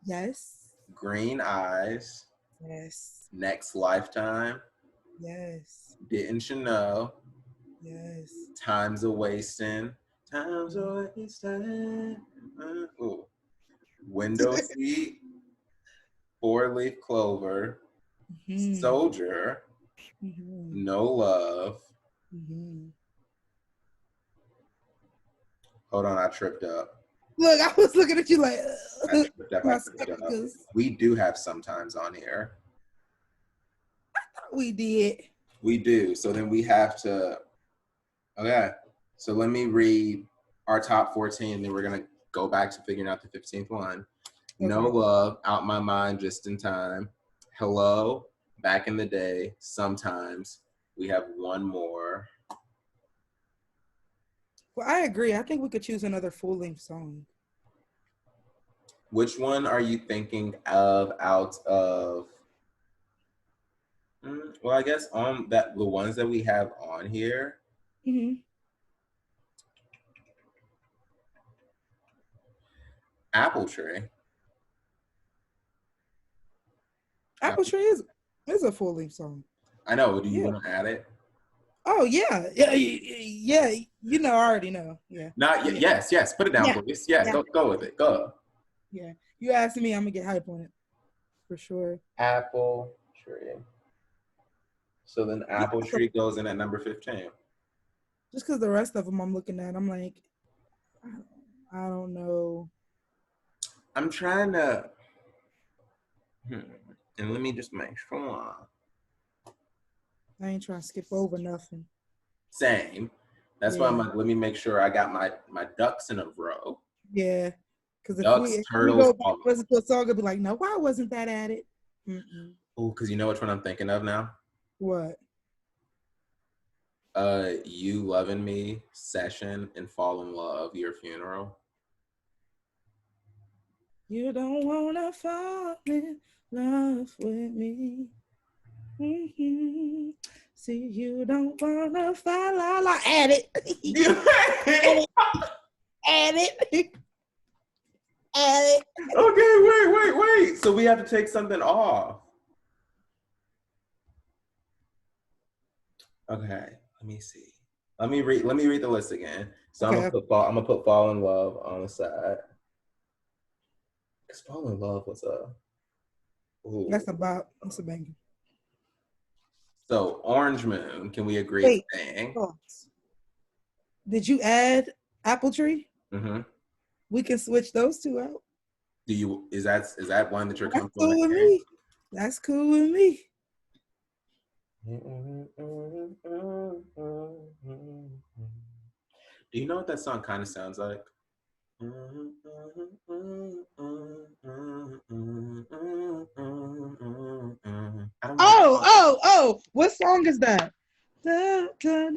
Yes. Green Eyes. Yes. Next Lifetime. Yes. Didn't You Know? Yes. Time's a Wasting. Time's a Wasting. Window Seat. Four Leaf Clover. Soldier. No Love. Hold on, I tripped up. Look, I was looking at you like. I tripped up. We do have Sometimes on here. I thought we did. We do. So then we have to. Okay. So let me read our top 14, and then we're gonna go back to figuring out the 15th one. Okay. No Love, Out My Mind, Just in Time. Hello, Back in the Day, Sometimes. We have one more. Well, I agree. I think we could choose another full-length song. Which one are you thinking of out of? Well, I guess the ones that we have on here. Apple Tree. Apple Tree is a full-length song. I know. Do you want to add it? Oh yeah. You know, I already know. Yeah. Yes. Put it down, please. Yeah. Go with it. Go. Yeah. You asking me, I'm gonna get hype on it for sure. Apple Tree. So then Apple Tree goes in at number 15. Just because the rest of them I'm looking at, I'm like, I don't know. I'm trying to. And let me just make sure. I ain't trying to skip over nothing. Same. That's why I'm like, let me make sure I got my ducks in a row. Yeah. Because if we go back listen to a song, I'll be like, no, why wasn't that added? Oh, because you know which one I'm thinking of now? What? You Loving Me, Session, and Fall in Love, Your Funeral. You don't want to fall in love with me. See, you don't wanna fall la. Add it. Add it. Add it. Okay, wait. So we have to take something off. Okay, let me see. Let me read the list again. So Okay. I'm gonna put Fall in Love on the side. Cause Fall in Love was That's a banger. So Orange Moon, can we agree? Wait, thing? Did you add Apple Tree? Mm-hmm. We can switch those two out. Is that one that you're comfortable That's cool with me. That's cool with me. Do you know what that song kind of sounds like? Oh! What song is that? What song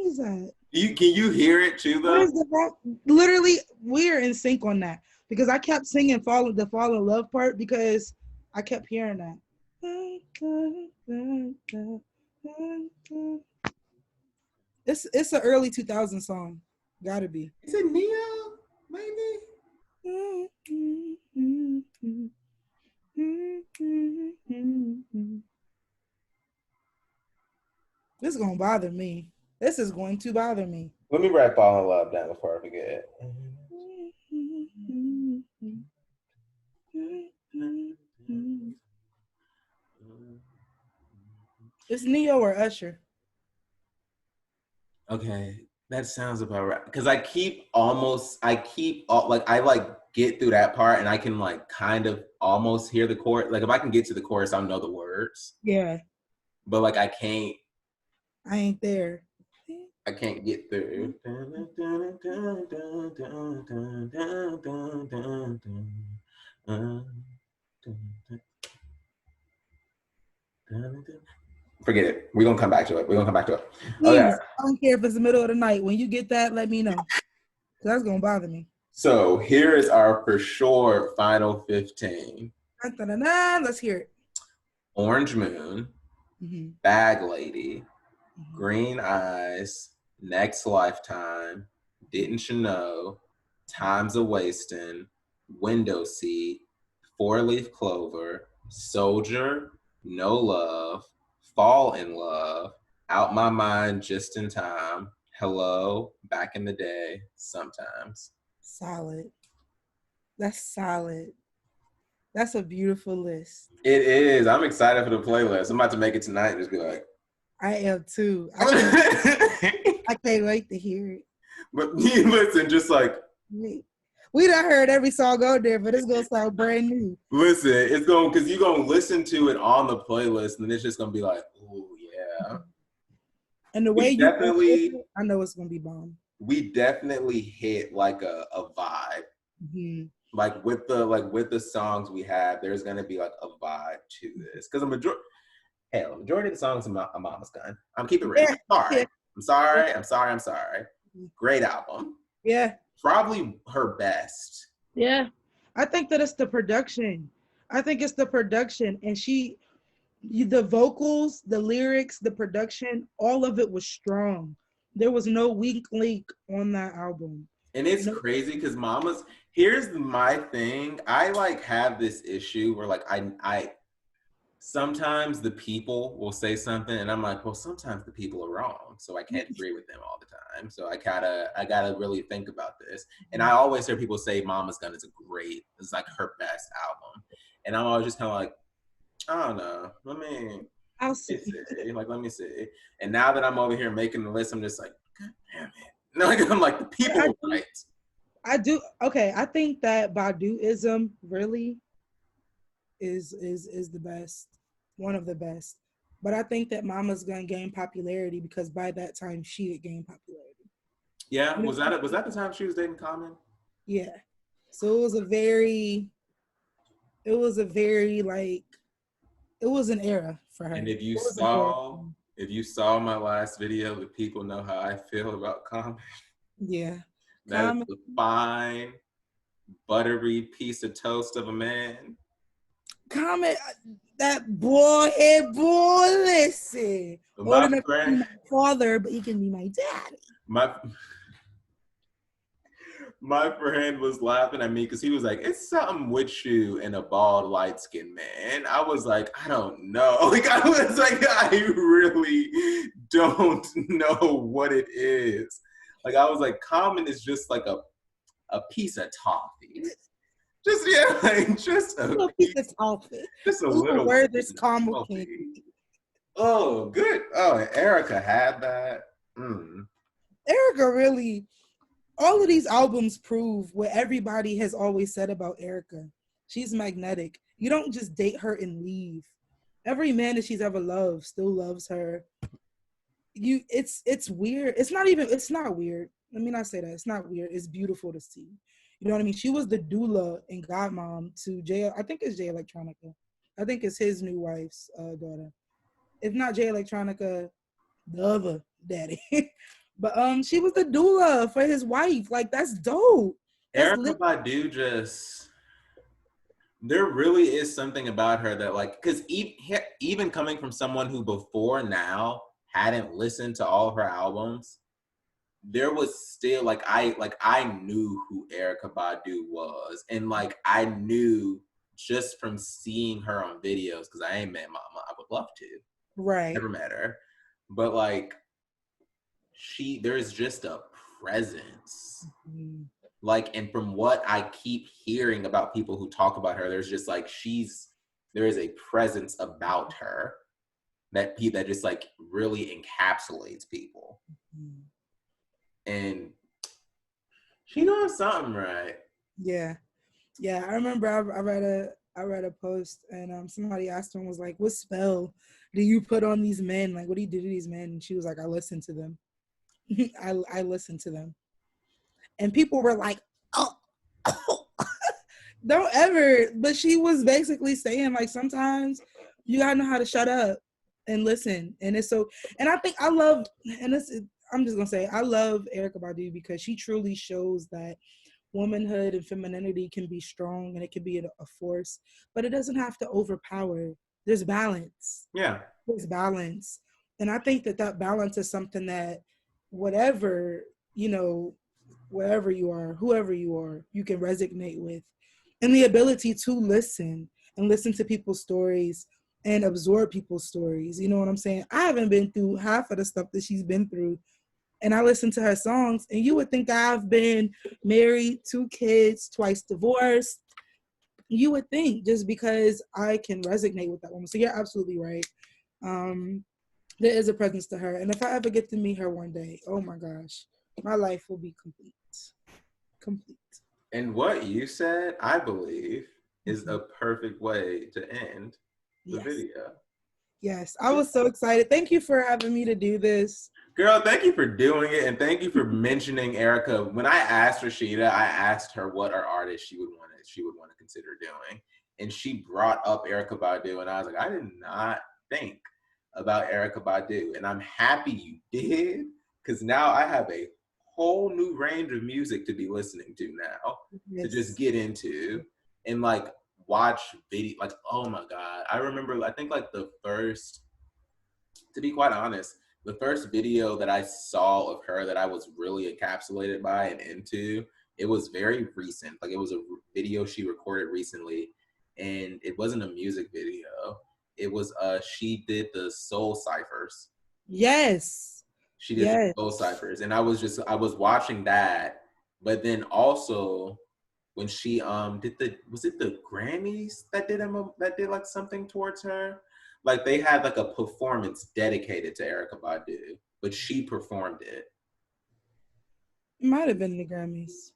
is that? Can you hear it too though? What is the wrong? Literally, we're in sync on that because I kept singing fall in love part because I kept hearing that. It's an early 2000 song. Gotta be. Is it Neo? Maybe. This is gonna bother me. This is going to bother me. Let me write Fall in Love down before I forget. It's Neo or Usher. Okay, that sounds about right. Because I get through that part and I can like kind of almost hear the chorus. Like if I can get to the chorus, I'll know the words. Yeah. But like I ain't there. I can't get through. Forget it. We're gonna come back to it. Please, Okay. I don't care if it's the middle of the night. When you get that, let me know. That's gonna bother me. So here is our for sure final 15. Let's hear it. Orange Moon, Bag Lady, Green Eyes, Next Lifetime, Didn't You Know, Time's a Wastin', Window Seat, Four Leaf Clover, Soldier, No Love, Fall in Love, Out My Mind Just in Time, Hello, Back in the Day, Sometimes. Solid. That's solid. That's a beautiful list. It is. I'm excited for the playlist. I'm about to make it tonight and just be like, I am too. I can't wait to hear it. But listen, just like we done heard every song on there, but it's gonna sound brand new. Listen, it's going because you're gonna listen to it on the playlist, and it's just gonna be like, oh yeah. And the way I know it's gonna be bomb. We definitely hit like a vibe. Mm-hmm. Like with the songs we have, there's gonna be like a vibe to this because the majority of the songs are Mama's Gun. I'm keeping it real. I'm sorry. Great album. Yeah. Probably her best. Yeah. I think that it's the production. And the vocals, the lyrics, the production, all of it was strong. There was no weak link on that album. And it's crazy because here's my thing. I like have this issue where like I sometimes the people will say something and I'm like, well, sometimes the people are wrong. So I can't agree with them all the time. So I gotta really think about this. And I always hear people say Mama's Gun is it's like her best album. And I'm always just kind of like, I don't know. Let me see. And now that I'm over here making the list, I'm just like, God damn it. No, I'm like the people were right. I do. Okay, I think that Baduism really is the best, one of the best. But I think that Mama's Gun gain popularity because by that time she had gained popularity. Yeah, was that the time she was dating Common? Yeah. So it was a very like it was an era for her. And if you saw my last video, the people know how I feel about Common. Yeah. That is the fine, buttery piece of toast of a man. Comment that boy, listen. Old enough to be my father, but he can be my daddy. My friend was laughing at me because he was like, it's something with you and a bald, light-skinned man. I was like, I don't know. Like, I was like, I really don't know what it is. Like, I was like, Common is just like a piece of toffee. Just, yeah, like, just a little piece of toffee. Just a little word this combo king. Oh, good. Oh, and Erykah had that. Erykah really... all of these albums prove what everybody has always said about Erykah. She's magnetic. You don't just date her and leave. Every man that she's ever loved still loves her. It's weird. It's not weird. Let me not say that. It's not weird. It's beautiful to see. You know what I mean? She was the doula and godmom to I think it's Jay Electronica. I think it's his new wife's daughter. If not Jay Electronica, the other daddy. But she was the doula for his wife. Like, that's dope. Erykah Badu there really is something about her that, like, because even coming from someone who before now hadn't listened to all of her albums, there was still like I knew who Erykah Badu was, and like I knew just from seeing her on videos, because I ain't met Mama. I would love to. Right. Never met her, but like there's just a presence. Mm-hmm. Like, and from what I keep hearing about people who talk about her, there's just like there is a presence about her that just like really encapsulates people. Mm-hmm. And she knows something, right? Yeah. I remember I read a post, and somebody asked him, was like, what spell do you put on these men? Like, what do you do to these men? And she was like, I listen to them. I listen to them. And people were like, oh, don't ever. But she was basically saying, like, sometimes you gotta know how to shut up and listen. And it's so, and I think I love, and I'm just gonna say, I love Erykah Badu because she truly shows that womanhood and femininity can be strong and it can be a force, but it doesn't have to overpower. There's balance. Yeah. There's balance. And I think that balance is something that whatever, wherever you are, whoever you are, you can resonate with. And the ability to listen to people's stories and absorb people's stories. You know what I'm saying? I haven't been through half of the stuff that she's been through. And I listen to her songs, and you would think I've been married, 2 kids, twice divorced. You would think, just because I can resonate with that woman. So you're absolutely right. There is a presence to her. And if I ever get to meet her one day, oh my gosh, my life will be complete. And what you said, I believe, is a perfect way to end the video. Yes, I was so excited. Thank you for having me to do this. Girl, thank you for doing it, and thank you for mentioning Erykah. When I asked Rasheedah, I asked her what are artists she would want to consider doing, and she brought up Erykah Badu, and I was like, I did not think about Erykah Badu, and I'm happy you did, because now I have a whole new range of music to be listening to now, to just get into and like watch video. Like, oh my God, I remember. I think like to be quite honest, the first video that I saw of her that I was really encapsulated by and into, it was very recent. Like, it was a video she recorded recently, and it wasn't a music video. It was she did the soul ciphers. Yes. She did the soul ciphers, and I was watching that, but then also when she was it the Grammys that did like something towards her? Like, they had like a performance dedicated to Erykah Badu, but she performed it. It might have been the Grammys.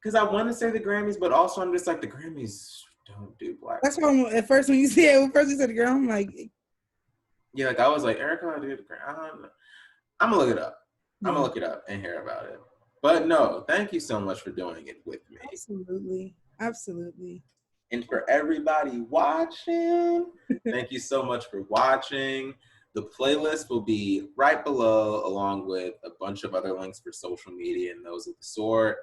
Because I want to say the Grammys, but also I'm just like, the Grammys don't do black. That's why at first when you said the girl, I'm like, yeah, like I was like, Erykah Badu, the Grammys. I don't know. I'm gonna look it up. I'm gonna look it up and hear about it. But no, thank you so much for doing it with me. Absolutely. And for everybody watching, thank you so much for watching. The playlist will be right below, along with a bunch of other links for social media and those of the sort.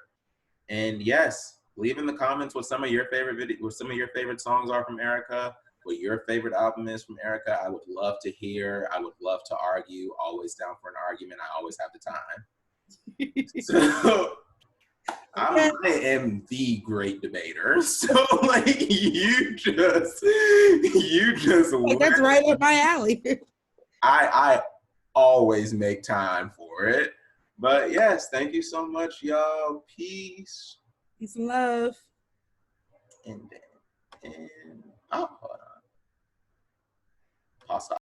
And yes, leave in the comments what some of your favorite songs are from Erykah, what your favorite album is from Erykah. I would love to hear. I would love to argue. Always down for an argument. I always have the time. So I am the great debater. So like you just like, that's right up my alley. I always make time for it. But yes, thank you so much, y'all. Peace. Peace and love. And oh, hold on. Pause.